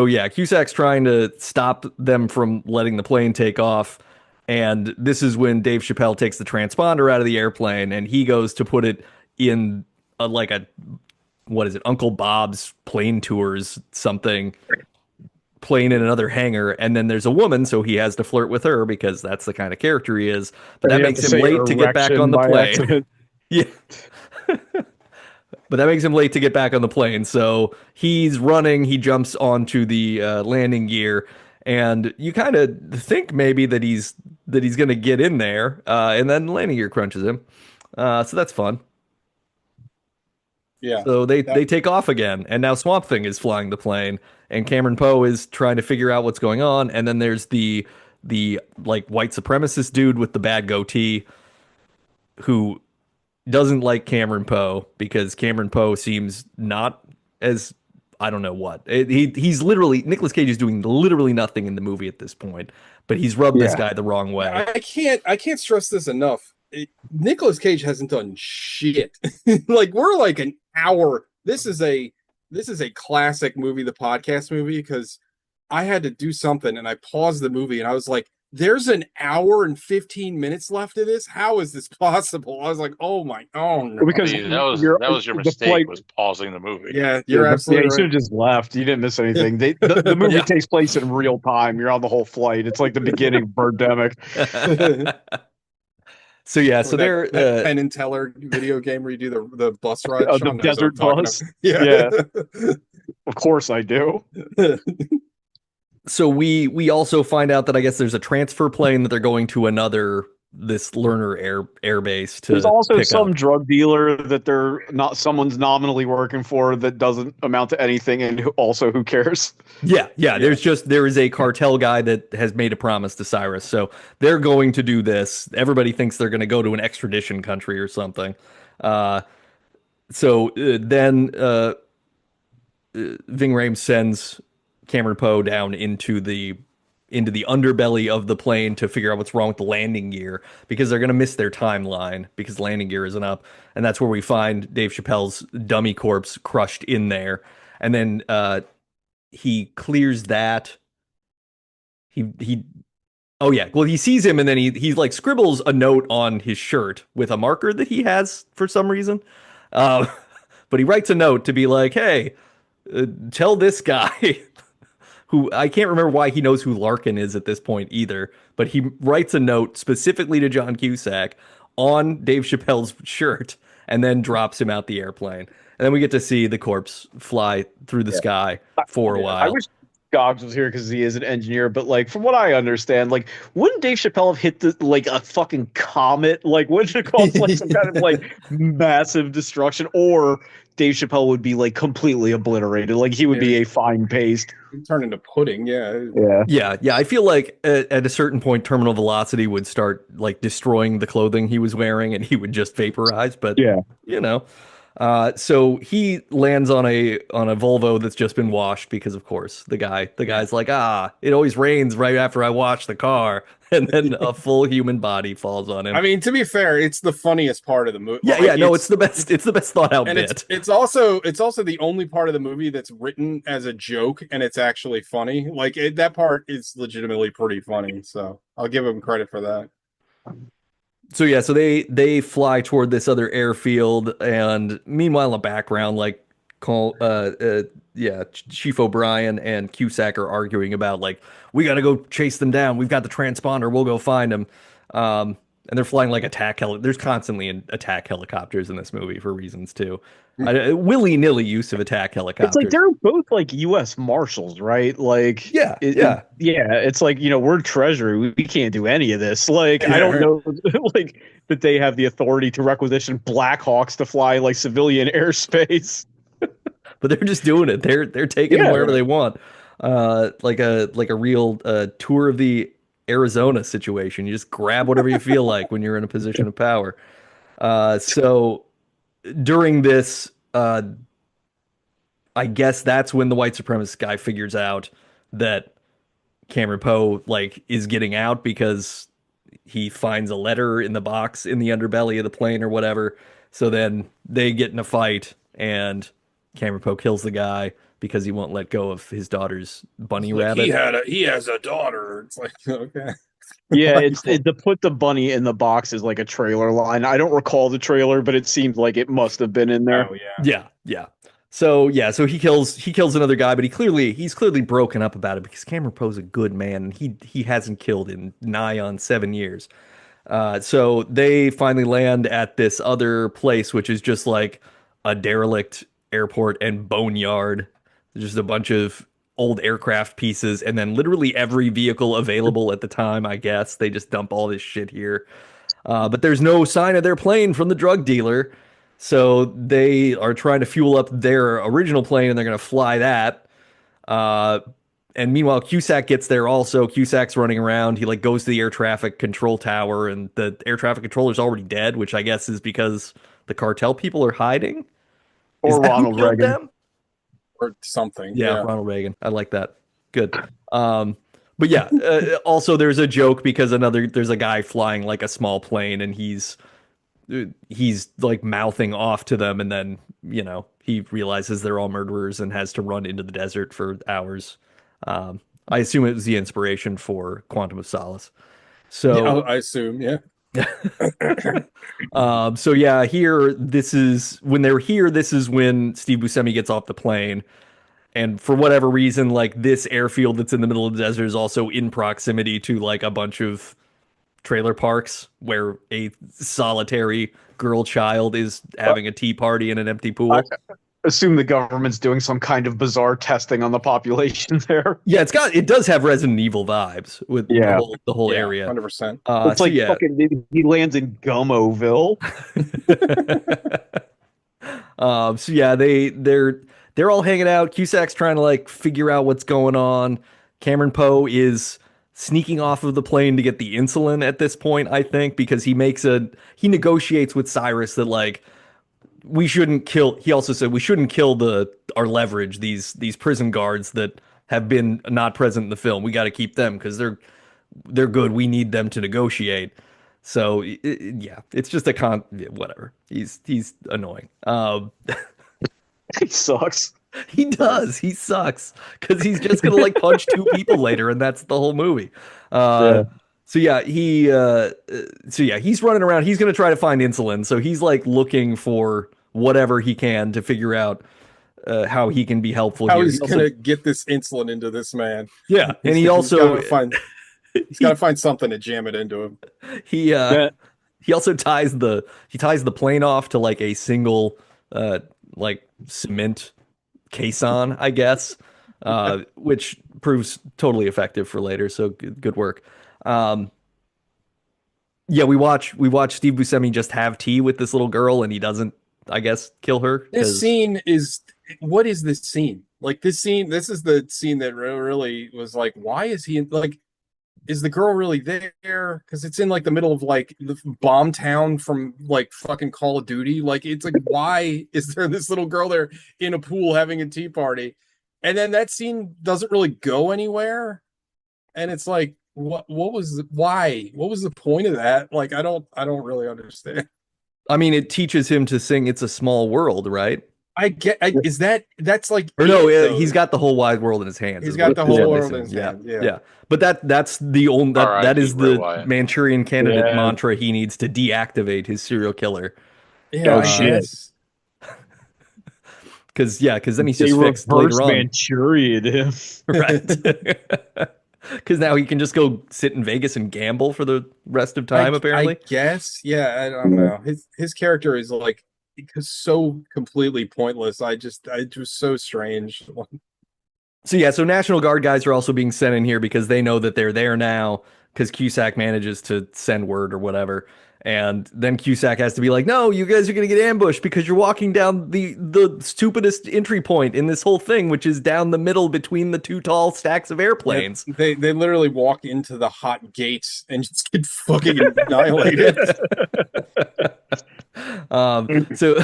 yeah, Cusack's trying to stop them from letting the plane take off. And this is when Dave Chappelle takes the transponder out of the airplane, and he goes to put it in what is it, Uncle Bob's plane tours something, plane in another hangar. And then there's a woman, so he has to flirt with her because that's the kind of character he is. But that makes him late to get back on the plane. Yeah. But that makes him late to get back on the plane. So he's running. He jumps onto the landing gear, and you kind of think maybe that he's going to get in there, and then landing gear crunches him. So that's fun. Yeah. So they take off again, and now Swamp Thing is flying the plane, and Cameron Poe is trying to figure out what's going on. And then there's the like white supremacist dude with the bad goatee who doesn't like Cameron Poe because Cameron Poe seems not as, I don't know what. He's literally, Nicolas Cage is doing literally nothing in the movie at this point, but he's rubbed this guy the wrong way. I can't stress this enough. Nicolas Cage hasn't done shit. Like, we're like an hour. This is a classic movie, the podcast movie, because I had to do something and I paused the movie and I was like, there's an hour and 15 minutes left of this. How is this possible? I was like, oh no. Because See, that was your the mistake, flight- was pausing the movie. Yeah, you're Yeah, absolutely you right. should have just left. You didn't miss anything. The movie Yeah. takes place in real time. You're on the whole flight. It's like the beginning of Birdemic. So yeah, so Or they're that Penn and Teller video game where you do the bus ride. The Sean knows what I'm desert talking bus. about. Yeah. Of course I do. so we also find out that I guess there's a transfer plane that they're going to this Lerner air base to There's also pick some up. drug dealer that someone's nominally working for that doesn't amount to anything, and who cares? Yeah. There is a cartel guy that has made a promise to Cyrus, so they're going to do this. Everybody thinks they're going to go to an extradition country or something. Then Ving Rhames sends Cameron Poe down into the underbelly of the plane to figure out what's wrong with the landing gear, because they're going to miss their timeline because landing gear isn't up. And that's where we find Dave Chappelle's dummy corpse crushed in there. And then he clears that. He sees him, and then he like scribbles a note on his shirt with a marker that he has for some reason. But he writes a note to be like, hey, tell this guy who I can't remember why he knows who Larkin is at this point either, but he writes a note specifically to John Cusack on Dave Chappelle's shirt and then drops him out the airplane. And then we get to see the corpse fly through the sky for a while. I wish Gogs was here because he is an engineer, but like from what I understand, like wouldn't Dave Chappelle have hit like a fucking comet? Like wouldn't it cause like some kind of like massive destruction, or Dave Chappelle would be like completely obliterated? Like he would be a fine paste. Turn into pudding. Yeah. Yeah. I feel like at a certain point, terminal velocity would start like destroying the clothing he was wearing, and he would just vaporize. But so he lands on a Volvo that's just been washed because, of course, the guy's like, it always rains right after I wash the car, and then a full human body falls on him. I mean, to be fair, it's the funniest part of the movie. It's the best. It's the best thought out and bit. It's also the only part of the movie that's written as a joke, and it's actually funny. Like that part is legitimately pretty funny. So I'll give him credit for that. So they fly toward this other airfield, and meanwhile in the background, like Chief O'Brien and Cusack are arguing about like, we got to go chase them down. We've got the transponder. We'll go find them. and they're flying like there's constantly attack helicopters in this movie for reasons too. Willy-nilly use of attack helicopters. It's like they're both like U.S. Marshals, right? Like, yeah. It's like, we're Treasury. We can't do any of this. Like, I don't know, like that they have the authority to requisition Black Hawks to fly like civilian airspace. But they're just doing it. They're taking them wherever they want. Like a real tour of the Arizona situation. You just grab whatever you feel like when you're in a position of power. So during this, I guess that's when the white supremacist guy figures out that Cameron Poe like is getting out because he finds a letter in the box in the underbelly of the plane or whatever. So then they get in a fight and Cameron Poe kills the guy because he won't let go of his daughter's bunny rabbit. He has a daughter. It's like, okay. Yeah, to put the bunny in the box is like a trailer line. I don't recall the trailer, but it seems like it must have been in there. Oh yeah. Yeah. So he kills another guy, but he's clearly broken up about it because Cameron Poe's a good man. He hasn't killed in nigh on 7 years. So they finally land at this other place, which is just like a derelict airport and boneyard. Just a bunch of old aircraft pieces, and then literally every vehicle available at the time, I guess. They just dump all this shit here. But there's no sign of their plane from the drug dealer. So they are trying to fuel up their original plane, and they're going to fly that. And meanwhile, Cusack gets there also. Cusack's running around. He like goes to the air traffic control tower, and the air traffic controller's already dead, which I guess is because the cartel people are hiding. Or Ronald Reagan. Them? Or something. Yeah, Ronald Reagan. I like that. Good. But yeah, also there's a joke because there's a guy flying like a small plane, and he's like mouthing off to them, and then he realizes they're all murderers and has to run into the desert for hours. I assume it was the inspiration for Quantum of Solace. So I assume, yeah. So yeah, this is when Steve Buscemi gets off the plane, and for whatever reason, like this airfield that's in the middle of the desert is also in proximity to like a bunch of trailer parks where a solitary girl child is having a tea party in an empty pool. I assume the government's doing some kind of bizarre testing on the population there. Yeah, it does have Resident Evil vibes with the whole area. 100%. It's like fucking he lands in Gummoville. So yeah, they're all hanging out. Cusack's trying to like figure out what's going on. Cameron Poe is sneaking off of the plane to get the insulin at this point, I think, because he negotiates with Cyrus that like he also said we shouldn't kill our leverage, these prison guards that have been not present in the film. We got to keep them because they're good. We need them to negotiate. So yeah, it's just whatever. He's annoying. He sucks. He does. He sucks because he's just gonna like punch two people later, and that's the whole movie. So yeah, he's running around. He's gonna try to find insulin. So he's like looking for whatever he can to figure out how he can be helpful. How he's gonna get this insulin into this man. Yeah, and he also he's got to find something to jam it into him. He also ties the plane off to like a single like cement caisson, I guess, which proves totally effective for later. So good work. Yeah, we watch Steve Buscemi just have tea with this little girl, and he doesn't, I guess, kill her. This scene is what is this scene? Like this is the scene that really was like, why is he like? Is the girl really there? Because it's in like the middle of like the bomb town from like fucking Call of Duty. Like it's like, why is there this little girl there in a pool having a tea party? And then that scene doesn't really go anywhere. And it's like, what was the point of that? Like I don't really understand. I mean, it teaches him to sing "It's a Small World," right? That's like, or no, he's got the whole wide world in his hands. He's got the whole world in his hands. Yeah. But that's the only that is the Manchurian Candidate mantra he needs to deactivate his serial killer. Yeah, shit. Because then he's just fixed later on. Manchurian him. Right. Because now he can just go sit in Vegas and gamble for the rest of time, apparently. I guess, yeah, I don't know. His character is like so completely pointless. I just so strange. So yeah, so National Guard guys are also being sent in here because they know that they're there now because Cusack manages to send word or whatever. And then Cusack has to be like, no, you guys are going to get ambushed because you're walking down the stupidest entry point in this whole thing, which is down the middle between the two tall stacks of airplanes. They literally walk into the hot gates and just get fucking annihilated. So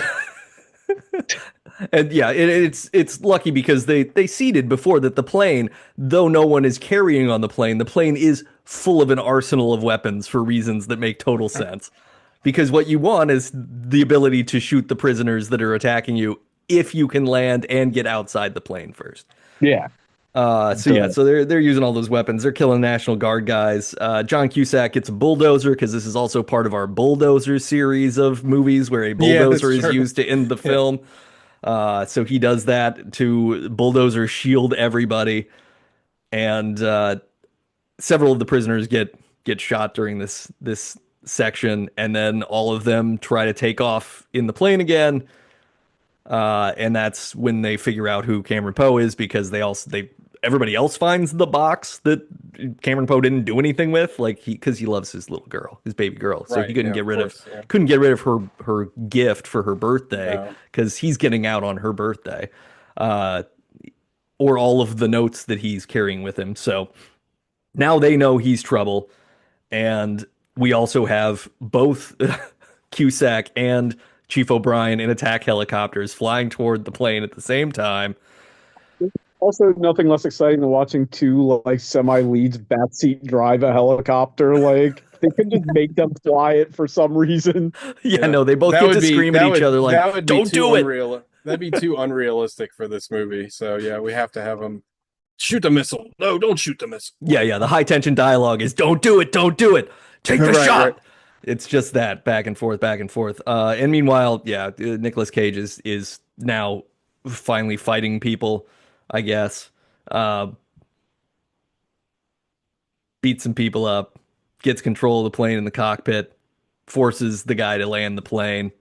and yeah, it's lucky because they seeded before that the plane, though no one is carrying on the plane is full of an arsenal of weapons for reasons that make total sense. Because what you want is the ability to shoot the prisoners that are attacking you if you can land and get outside the plane first. Yeah. So they're using all those weapons. They're killing National Guard guys. John Cusack gets a bulldozer because this is also part of our Bulldozer series of movies where a bulldozer is used to end the film. So he does that to bulldozer shield everybody, and several of the prisoners get shot during this section, and then all of them try to take off in the plane again. And that's when they figure out who Cameron Poe is because everybody else finds the box that Cameron Poe didn't do anything with, like because he loves his little girl, his baby girl, so he couldn't get rid of her gift for her birthday because he's getting out on her birthday, or all of the notes that he's carrying with him. So now they know he's trouble, and we also have both Cusack and Chief O'Brien in attack helicopters flying toward the plane at the same time. Also, nothing less exciting than watching two like semi-leads backseat drive a helicopter. Like they could just make them fly it for some reason. Yeah, no, they both get to scream at each other like, "Don't do it!" That'd be too unrealistic for this movie. So yeah, we have to have them shoot the missile. No, don't shoot the missile. Yeah. The high tension dialogue is, "Don't do it! Don't do it! Take the shot!" Right. It's just that back and forth. And meanwhile, Nicolas Cage is now finally fighting people, I guess. Beats some people up, gets control of the plane in the cockpit, forces the guy to land the plane,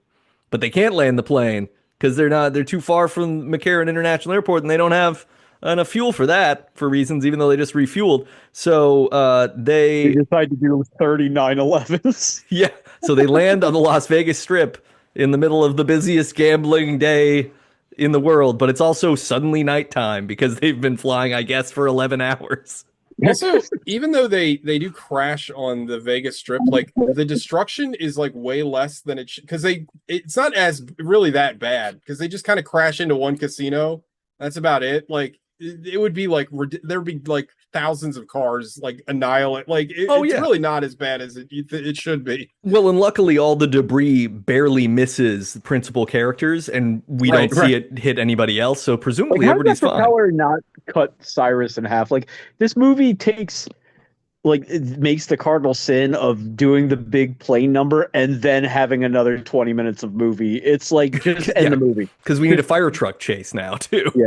but they can't land the plane because they're too far from McCarran International Airport and they don't have enough fuel for that for reasons, even though they just refueled. So they decide to do 3911s. Yeah. So they land on the Las Vegas Strip in the middle of the busiest gambling day in the world, but it's also suddenly nighttime because they've been flying, I guess, for 11 hours. Also, even though they do crash on the Vegas Strip, like the destruction is like way less than it should, because it's not as really that bad because they just kind of crash into one casino. That's about it. Like it would be like there'd be like thousands of cars like annihilate. Like it's really not as bad as it should be. Well, and luckily all the debris barely misses the principal characters, and we don't see it hit anybody else. So presumably everybody's fine. How does the propeller not cut Cyrus in half? Like this movie takes. Like it makes the cardinal sin of doing the big plane number and then having another 20 minutes of movie. It's like just end the movie because we need a fire truck chase now too. Yeah,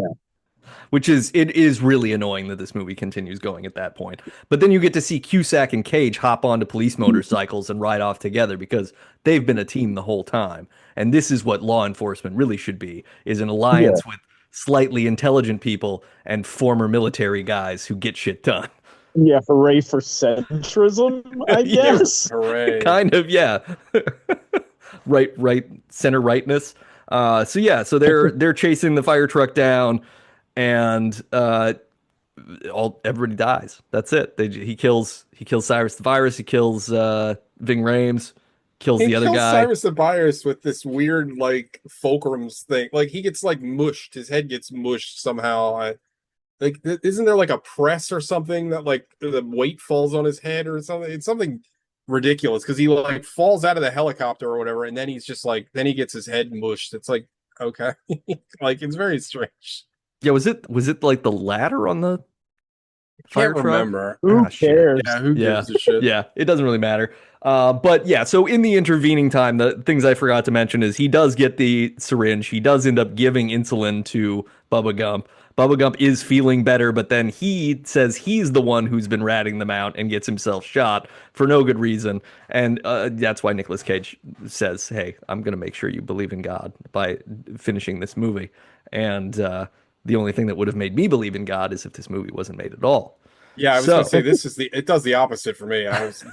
it is really annoying that this movie continues going at that point. But then you get to see Cusack and Cage hop onto police motorcycles and ride off together because they've been a team the whole time. And this is what law enforcement really should be: is an alliance with slightly intelligent people and former military guys who get shit done. Yeah, hooray for centrism, I guess. Hooray. Kind of, yeah. right, center rightness. So they're chasing the fire truck down, and everybody dies. That's it. He kills Cyrus the Virus. He kills Ving Rhames. Kills the other guy. Cyrus the Virus with this weird like fulcrums thing. Like he gets like mushed. His head gets mushed somehow. Like, isn't there like a press or something that like the weight falls on his head or something? It's something ridiculous because he like falls out of the helicopter or whatever, and then he's just like, then he gets his head mushed. It's like, okay, like it's very strange. Yeah, was it like the ladder on the fire truck? Remember? Who cares? Yeah, who gives a shit? Yeah, it doesn't really matter. But yeah, so in the intervening time, the things I forgot to mention is he does get the syringe. He does end up giving insulin to Bubba Gump. Bubba Gump is feeling better, but then he says he's the one who's been ratting them out and gets himself shot for no good reason. And that's why Nicolas Cage says, hey, I'm going to make sure you believe in God by finishing this movie. And the only thing that would have made me believe in God is if this movie wasn't made at all. Yeah, I was So- gonna say it does the opposite for me. It's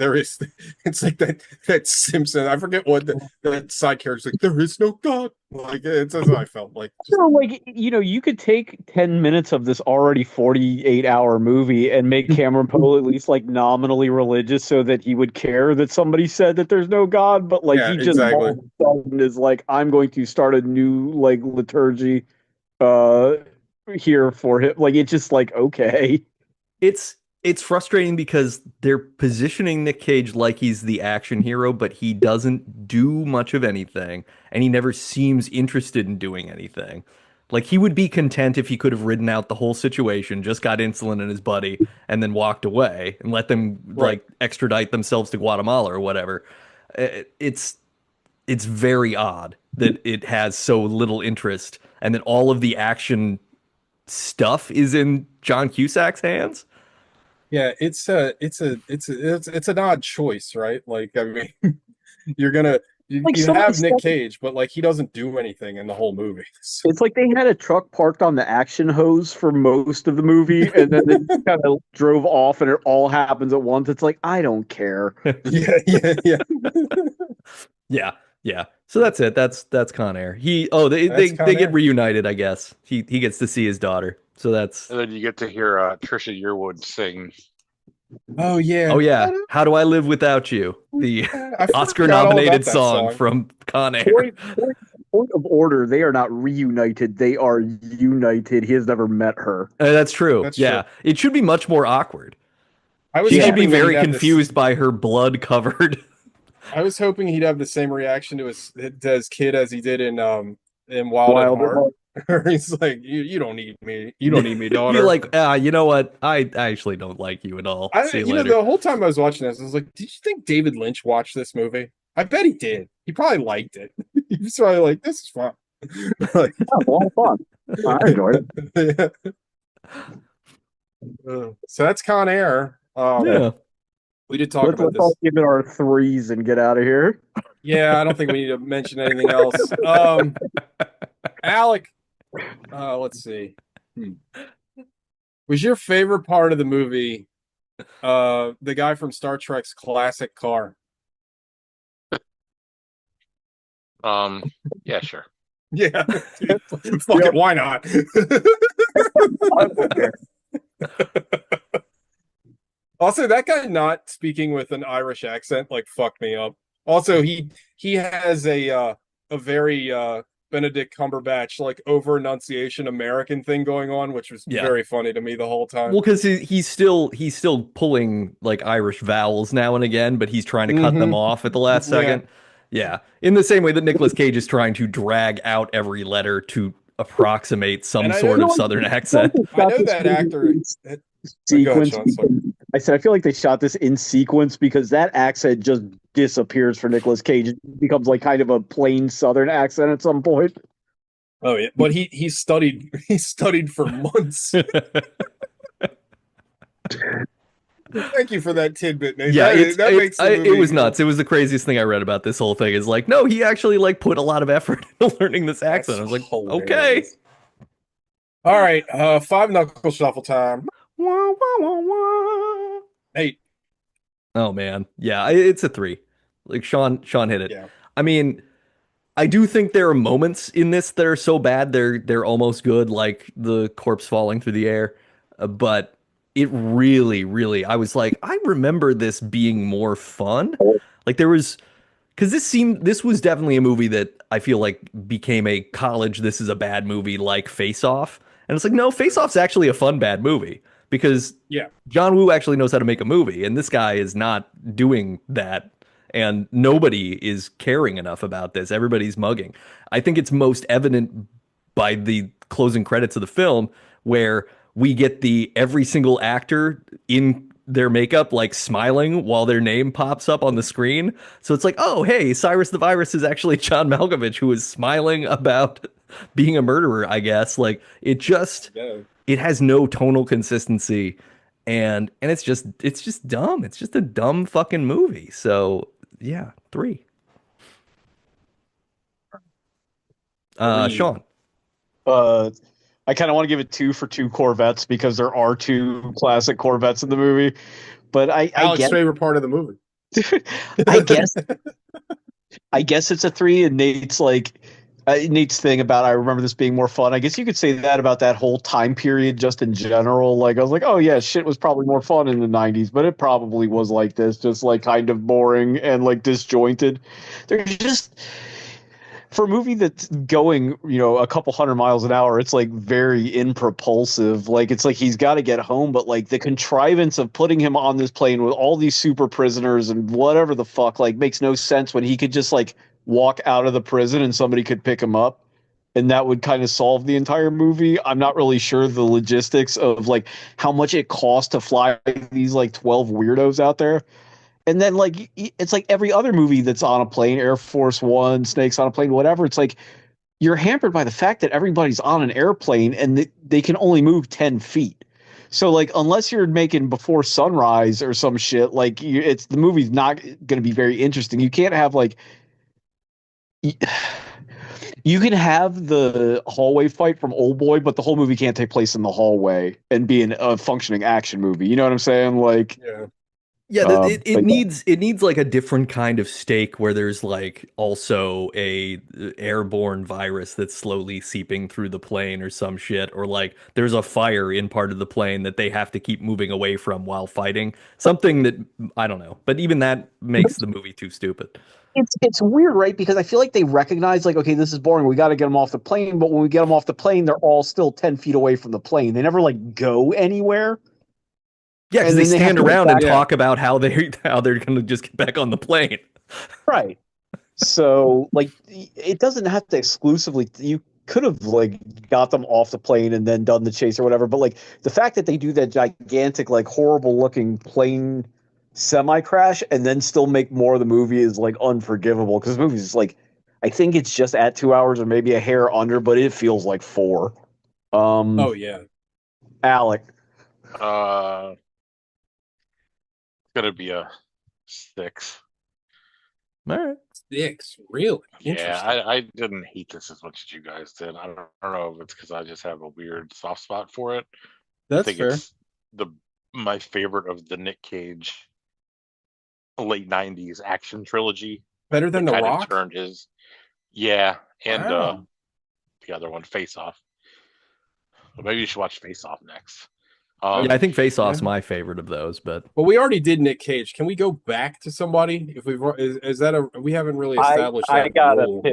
like that Simpson. I forget what that side character's like. There is no God. Like it's as I felt like. So, like, you could take 10 minutes of this already 48-hour movie and make Cameron Poe at least like nominally religious so that he would care that somebody said that there's no God, but like Yeah, he just exactly. all of a sudden is like, I'm going to start a new like liturgy here for him. Like it's just like, okay. It's frustrating because they're positioning Nick Cage like he's the action hero, but he doesn't do much of anything, and he never seems interested in doing anything. Like he would be content if he could have ridden out the whole situation, just got insulin in his buddy, and then walked away and let them like extradite themselves to Guatemala or whatever. It's very odd that it has so little interest, and that all of the action stuff is in John Cusack's hands. Yeah, it's an odd choice, right? Like, I mean, you're gonna Like, you some of have the Nick stuff- Cage, but like he doesn't do anything in the whole movie. So, It's like they had a truck parked on the action hose for most of the movie, and then they kind of drove off, and it all happens at once. It's like, I don't care. yeah. Yeah. So that's it. That's Con Air. They That's Con get Air. reunited, I guess. He gets to see his daughter. So that's And then you get to hear Trisha Yearwood sing. Oh yeah. oh yeah. How do I live without you? The I forgot all Oscar about nominated that song from Con Air. Point of order, they are not reunited. They are united. He has never met her. That's true. That's yeah. true. It should be much more awkward. I was She should be hoping that very he'd have confused by her blood covered. I was hoping he'd have the same reaction to his kid as he did in Wild at Heart. Where he's like, you don't need me. You don't need me, daughter. You're like, you know what? I actually don't like you at all. See you later. The whole time I was watching this, I was like, did you think David Lynch watched this movie? I bet he did. He probably liked it. He was probably like, this is fun. Like, Oh, a lot of fun. I enjoyed it. So that's Con Air. Yeah. We did talk Let's about all this. give it our threes and get out of here. Yeah, I don't think we need to mention anything else. Alec, let's see. Was your favorite part of the movie the guy from Star Trek's classic car? Yeah, sure. Yeah. Fuck it, why not? Also, that guy not speaking with an Irish accent like fucked me up. Also, he has a very Benedict Cumberbatch like over enunciation American thing going on, which was Yeah. very funny to me the whole time. Well, because he's still pulling like Irish vowels now and again, but he's trying to cut them off at the last Yeah. second. Yeah. In the same way that Nicolas Cage is trying to drag out every letter to approximate some And I sort know- of Southern accent. I know that actor. Sequence. Sean, sorry. I said I feel like they shot this in sequence because that accent just disappears for Nicolas Cage. It becomes like kind of a plain Southern accent at some point. Oh yeah, but he studied for months. Thank you for that tidbit, Nate. Yeah, that makes the it movie was nuts. It was the craziest thing I read about this whole thing. Is like, no, he actually like put a lot of effort into learning this accent. I was like, hilarious. okay. All right, 5 knuckle shuffle time. Wah, wah, wah, wah. Nate. Oh man, yeah, it's a 3. Like Sean hit it. Yeah. I mean, I do think there are moments in this that are so bad they're almost good, like the corpse falling through the air. But it really, I was like, I remember this being more fun. Like there was, because this was definitely a movie that I feel like became a college. This is a bad movie, like Face Off, and it's like no, Face Off's actually a fun bad movie because Yeah. John Woo actually knows how to make a movie, and this guy is not doing that. And nobody is caring enough about this. Everybody's mugging. I think it's most evident by the closing credits of the film, where we get every single actor in their makeup, like smiling while their name pops up on the screen. So it's like, oh, hey, Cyrus the Virus is actually John Malkovich, who is smiling about being a murderer, I guess. Like Yeah. it has no tonal consistency, and it's just dumb. It's just a dumb fucking movie. So yeah, 3. Three. Sean. I kind of want to give it 2 for 2 Corvettes because there are 2 classic Corvettes in the movie. But I Alex's guess favorite part of the movie. I guess it's a 3. And Nate's like Nate's thing about I remember this being more fun. I guess you could say that about that whole time period just in general. Like I was like, oh yeah, shit was probably more fun in the 90s, but it probably was like this, just like kind of boring and like disjointed. There's just for a movie that's going, a couple hundred miles an hour, it's like very impropulsive. Like it's like he's got to get home, but like the contrivance of putting him on this plane with all these super prisoners and whatever the fuck, like makes no sense when he could just like walk out of the prison and somebody could pick him up. And that would kind of solve the entire movie. I'm not really sure the logistics of like how much it costs to fly these like 12 weirdos out there. And then like it's like every other movie that's on a plane, Air Force One, Snakes on a Plane, whatever. It's like you're hampered by the fact that everybody's on an airplane and they can only move 10 feet. So like unless you're making Before Sunrise or some shit, like it's the movie's not going to be very interesting. You can't have like you can have the hallway fight from Old Boy, but the whole movie can't take place in the hallway and be a functioning action movie. You know what I'm saying? Like Yeah. Yeah, it but needs like a different kind of stake where there's like also a airborne virus that's slowly seeping through the plane or some shit, or like there's a fire in part of the plane that they have to keep moving away from while fighting. Something that I don't know, but even that makes the movie too stupid. it's weird, right? Because I feel like they recognize like, okay, this is boring. We got to get them off the plane. But when we get them off the plane, they're all still 10 feet away from the plane. They never like go anywhere. Yeah, because And they then they have stand to around go and back. talk about how they're gonna just get back on the plane. Right. So like it doesn't have to exclusively you could have like got them off the plane and then done the chase or whatever, but like the fact that they do that gigantic like horrible looking plane semi crash and then still make more of the movie is like unforgivable because the movie is like I think it's just at 2 hours or maybe a hair under, but it feels like 4. Oh yeah. Alec. It's gonna be a 6. All right. 6. Really? Yeah, Interesting. I didn't hate this as much as you guys did. I don't know if it's because I just have a weird soft spot for it. I That's think fair. it's my favorite of the Nick Cage late '90s action trilogy. Better than That The kind of Rock? turned his, yeah, and Wow. the other one, Face Off. But maybe you should watch Face Off next. Yeah, I think Face Off's Yeah. my favorite of those, but Well, we already did Nick Cage. Can we go back to somebody? If we've is that a we haven't really established that role.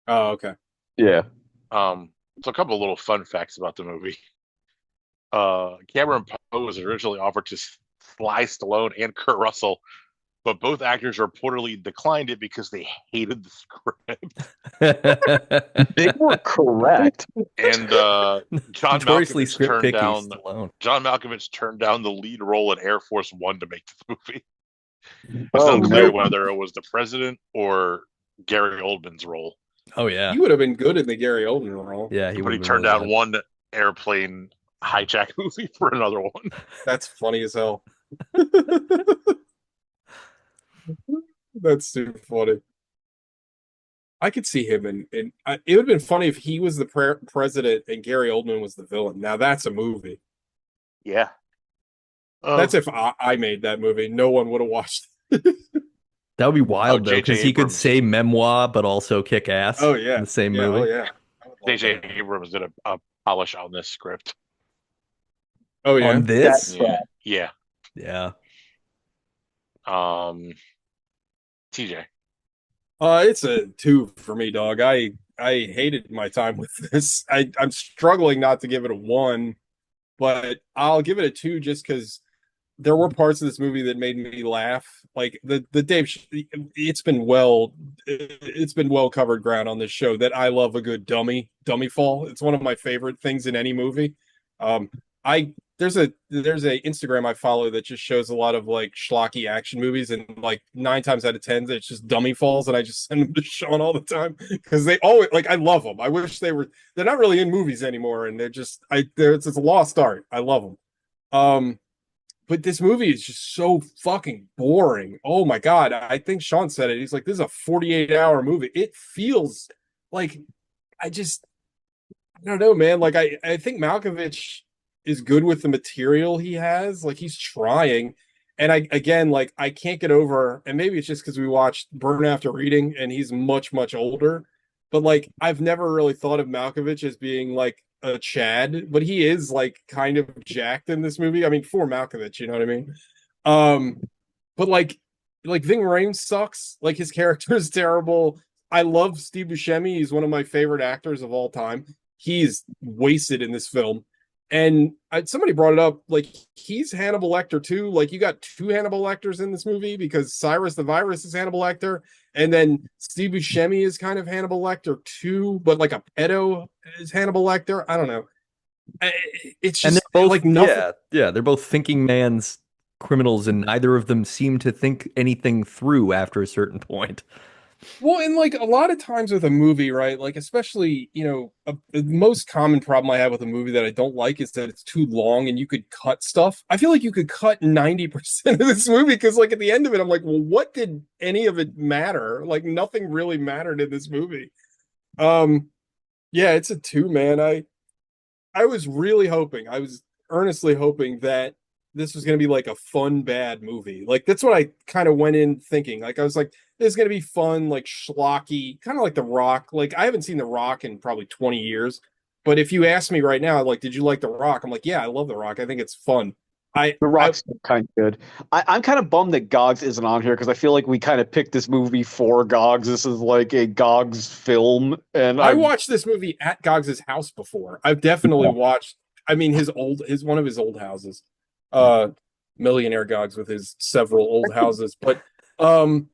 Oh, okay. Yeah. So a couple of little fun facts about the movie. Cameron Poe was originally offered to Sly Stallone and Kurt Russell, but both actors reportedly declined it because they hated the script. They were correct. And John notoriously Malkovich script turned picky down Stallone. John Malkovich turned down the lead role in Air Force One to make this movie. It's Oh, unclear no. whether it was the president or Gary Oldman's role. Oh yeah, You would have been good in the Gary Oldman role. yeah. But he would've been turned really down good. one airplane hijack movie for another one. That's funny as hell. That's too funny. I could see him in it would have been funny if he was the president and Gary Oldman was the villain. Now that's a movie. Yeah. That's if I made that movie. No one would have watched it. That would be wild though, J.J. because he could Abrams. say memoir but also kick ass. Oh yeah. in the same Yeah, movie. oh yeah. I would love J.J. that. Abrams did a polish on this script. Oh yeah. On this, Yeah. yeah. TJ. It's a 2 for me, dog. I hated my time with this. I'm struggling not to give it a 1, but I'll give it a 2 just because there were parts of this movie that made me laugh. Like the Dave, it's been well covered ground on this show that I love a good dummy fall. It's one of my favorite things in any movie. I there's a Instagram I follow that just shows a lot of like schlocky action movies, and like 9 times out of 10 it's just dummy falls, and I just send them to Sean all the time because they always like, I love them. I wish they're not really in movies anymore, and it's a lost art. I love them. But this movie is just so fucking boring. Oh my god. I think Sean said it. He's like, this is a 48-hour movie. It feels like, I don't know, man. Like I think Malkovich is good with the material he has. Like he's trying. And I can't get over, and maybe it's just because we watched Burn After Reading and he's much, much older. But like I've never really thought of Malkovich as being like a Chad, but he is like kind of jacked in this movie. I mean, for Malkovich, you know what I mean? But like Ving Rhames sucks. Like his character is terrible. I love Steve Buscemi. He's one of my favorite actors of all time. He's wasted in this film. And somebody brought it up, like he's Hannibal Lecter too. Like you got 2 Hannibal Lecters in this movie because Cyrus the Virus is Hannibal Lecter, and then Steve Buscemi is kind of Hannibal Lecter too, but like a pedo is Hannibal Lecter. I don't know. It's just And they're both like nothing. yeah, they're both thinking man's criminals, and neither of them seem to think anything through after a certain point. Well, and like a lot of times with a movie, right? Like, especially, the most common problem I have with a movie that I don't like is that it's too long and you could cut stuff. I feel like you could cut 90% of this movie because, like, at the end of it, I'm like, well, what did any of it matter? Like, nothing really mattered in this movie. Yeah, it's a 2, man. I was really hoping, I was earnestly hoping that this was going to be like a fun, bad movie. Like, that's what I kind of went in thinking. Like, I was like, this is going to be fun, like schlocky, kind of like The Rock. Like, I haven't seen The Rock in probably 20 years. But if you ask me right now, like, did you like The Rock? I'm like, yeah, I love The Rock. I think it's fun. The Rock's kind of good. I'm kind of bummed that Gogs isn't on here because I feel like we kind of picked this movie for Gogs. This is like a Gogs film, and I watched this movie at Gogs's house before. I've definitely watched. I mean, his one of his old houses. Millionaire Gogs with his several old houses, but And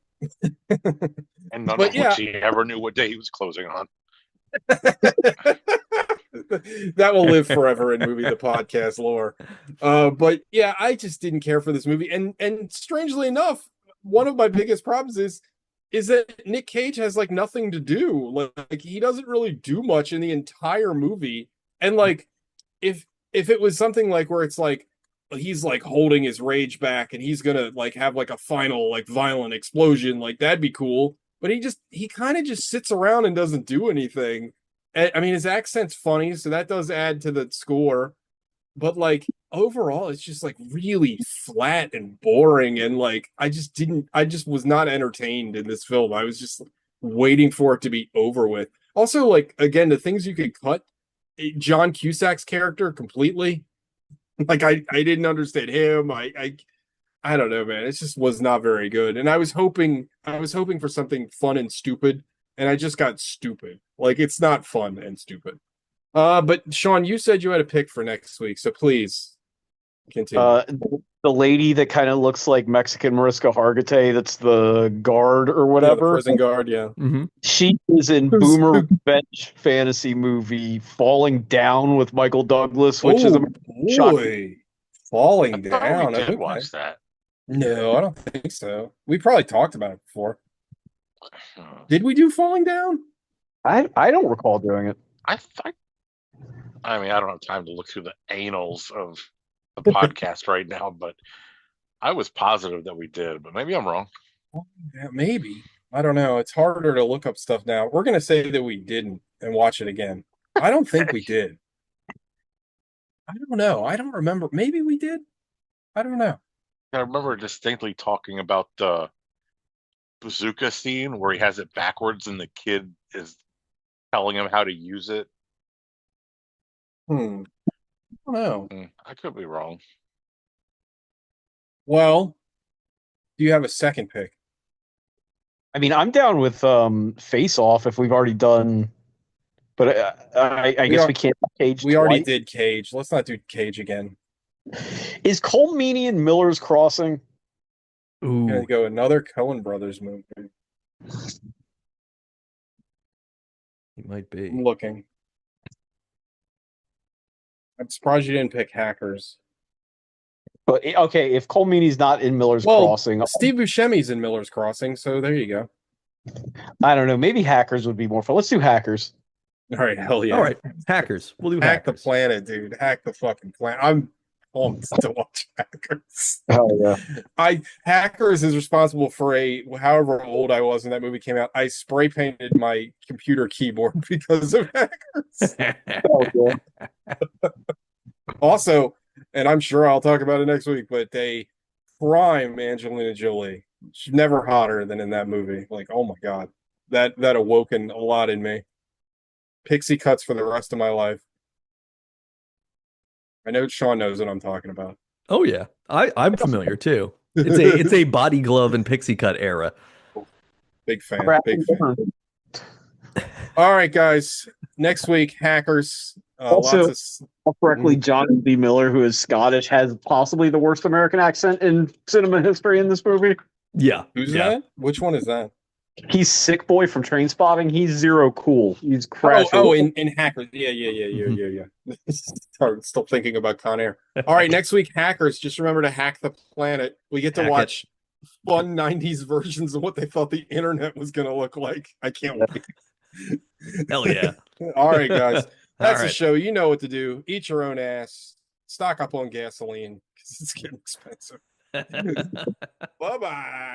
none but of yeah. which he ever knew what day he was closing on. That will live forever in movie the podcast lore. But yeah, I just didn't care for this movie, and strangely enough, one of my biggest problems is that Nick Cage has like nothing to do. Like he doesn't really do much in the entire movie. And like if it was something like where it's like he's like holding his rage back and he's gonna like have like a final like violent explosion, like that'd be cool. But he kind of just sits around and doesn't do anything. I mean, his accent's funny, so that does add to the score. But like overall, it's just like really flat and boring. And like I just was not entertained in this film. I was just waiting for it to be over with. Also, like again, the things you could cut, John Cusack's character completely. Like I didn't understand him. I don't know, man. It just was not very good. And I was hoping for something fun and stupid, and I just got stupid. Like it's not fun and stupid. But Sean, you said you had a pick for next week, so please continue. The lady that kind of looks like Mexican Mariska Hargitay, that's the guard or Yeah, the whatever. prison guard, yeah. Mm-hmm. She is in Boomer Revenge fantasy movie Falling Down with Michael Douglas, which is a shocking. Falling I thought down. we did Okay. watch that. No, I don't think so. We probably talked about it before. Hmm. Did we do Falling Down? I don't recall doing it. I mean, I don't have time to look through the annals of the podcast right now, but I was positive that we did, but maybe I'm wrong. Yeah, maybe. I don't know. It's harder to look up stuff now. We're gonna say that we didn't and watch it again. I don't think we did. I don't know. I don't remember. Maybe we did. I don't know. I remember distinctly talking about the bazooka scene where he has it backwards and the kid is telling him how to use it. I don't know. I could be wrong. Well, do you have a second pick? I mean, I'm down with Face Off if we've already done, but I guess we can't Cage. We already twice. did Cage. Let's not do Cage again. Is Cole Meany in Miller's Crossing? I'm gonna Ooh, go another Coen Brothers movie. he might be. I'm looking. I'm surprised you didn't pick Hackers. But okay, if Cole Meany's not in Miller's Well, Crossing, Steve Buscemi's in Miller's Crossing, so there you go. I don't know. Maybe Hackers would be more fun. Let's do Hackers. All right, hell yeah. All right, Hackers. We'll do Hack Hackers. the planet, dude. Hack the fucking planet. I'm pumped to watch Hackers. Oh yeah. Hackers is responsible for however old I was when that movie came out. I spray painted my computer keyboard because of Hackers. Oh, yeah. Also, and I'm sure I'll talk about it next week, but they prime Angelina Jolie. She's never hotter than in that movie. Like, oh my god, that awoken a lot in me. Pixie cuts for the rest of my life. I know Sean knows what I'm talking about. Oh yeah, I'm familiar too. It's a body glove and pixie cut era. Big fan. Big fan. All right, guys. Next week, Hackers. Also, lots correctly, John B. Miller, who is Scottish, has possibly the worst American accent in cinema history in this movie. Yeah. Who's yeah. that? Which one is that? He's Sick Boy from Trainspotting. He's Zero Cool. He's Crash. In Hackers. Yeah. Still thinking about Con Air. All right, next week, Hackers. Just remember to hack the planet. We get to Hack watch fun 90s versions of what they thought the internet was going to look like. I can't wait. Hell yeah. All right, guys. That's All the right. show. You know what to do. Eat your own ass. Stock up on gasoline because it's getting expensive. Bye-bye.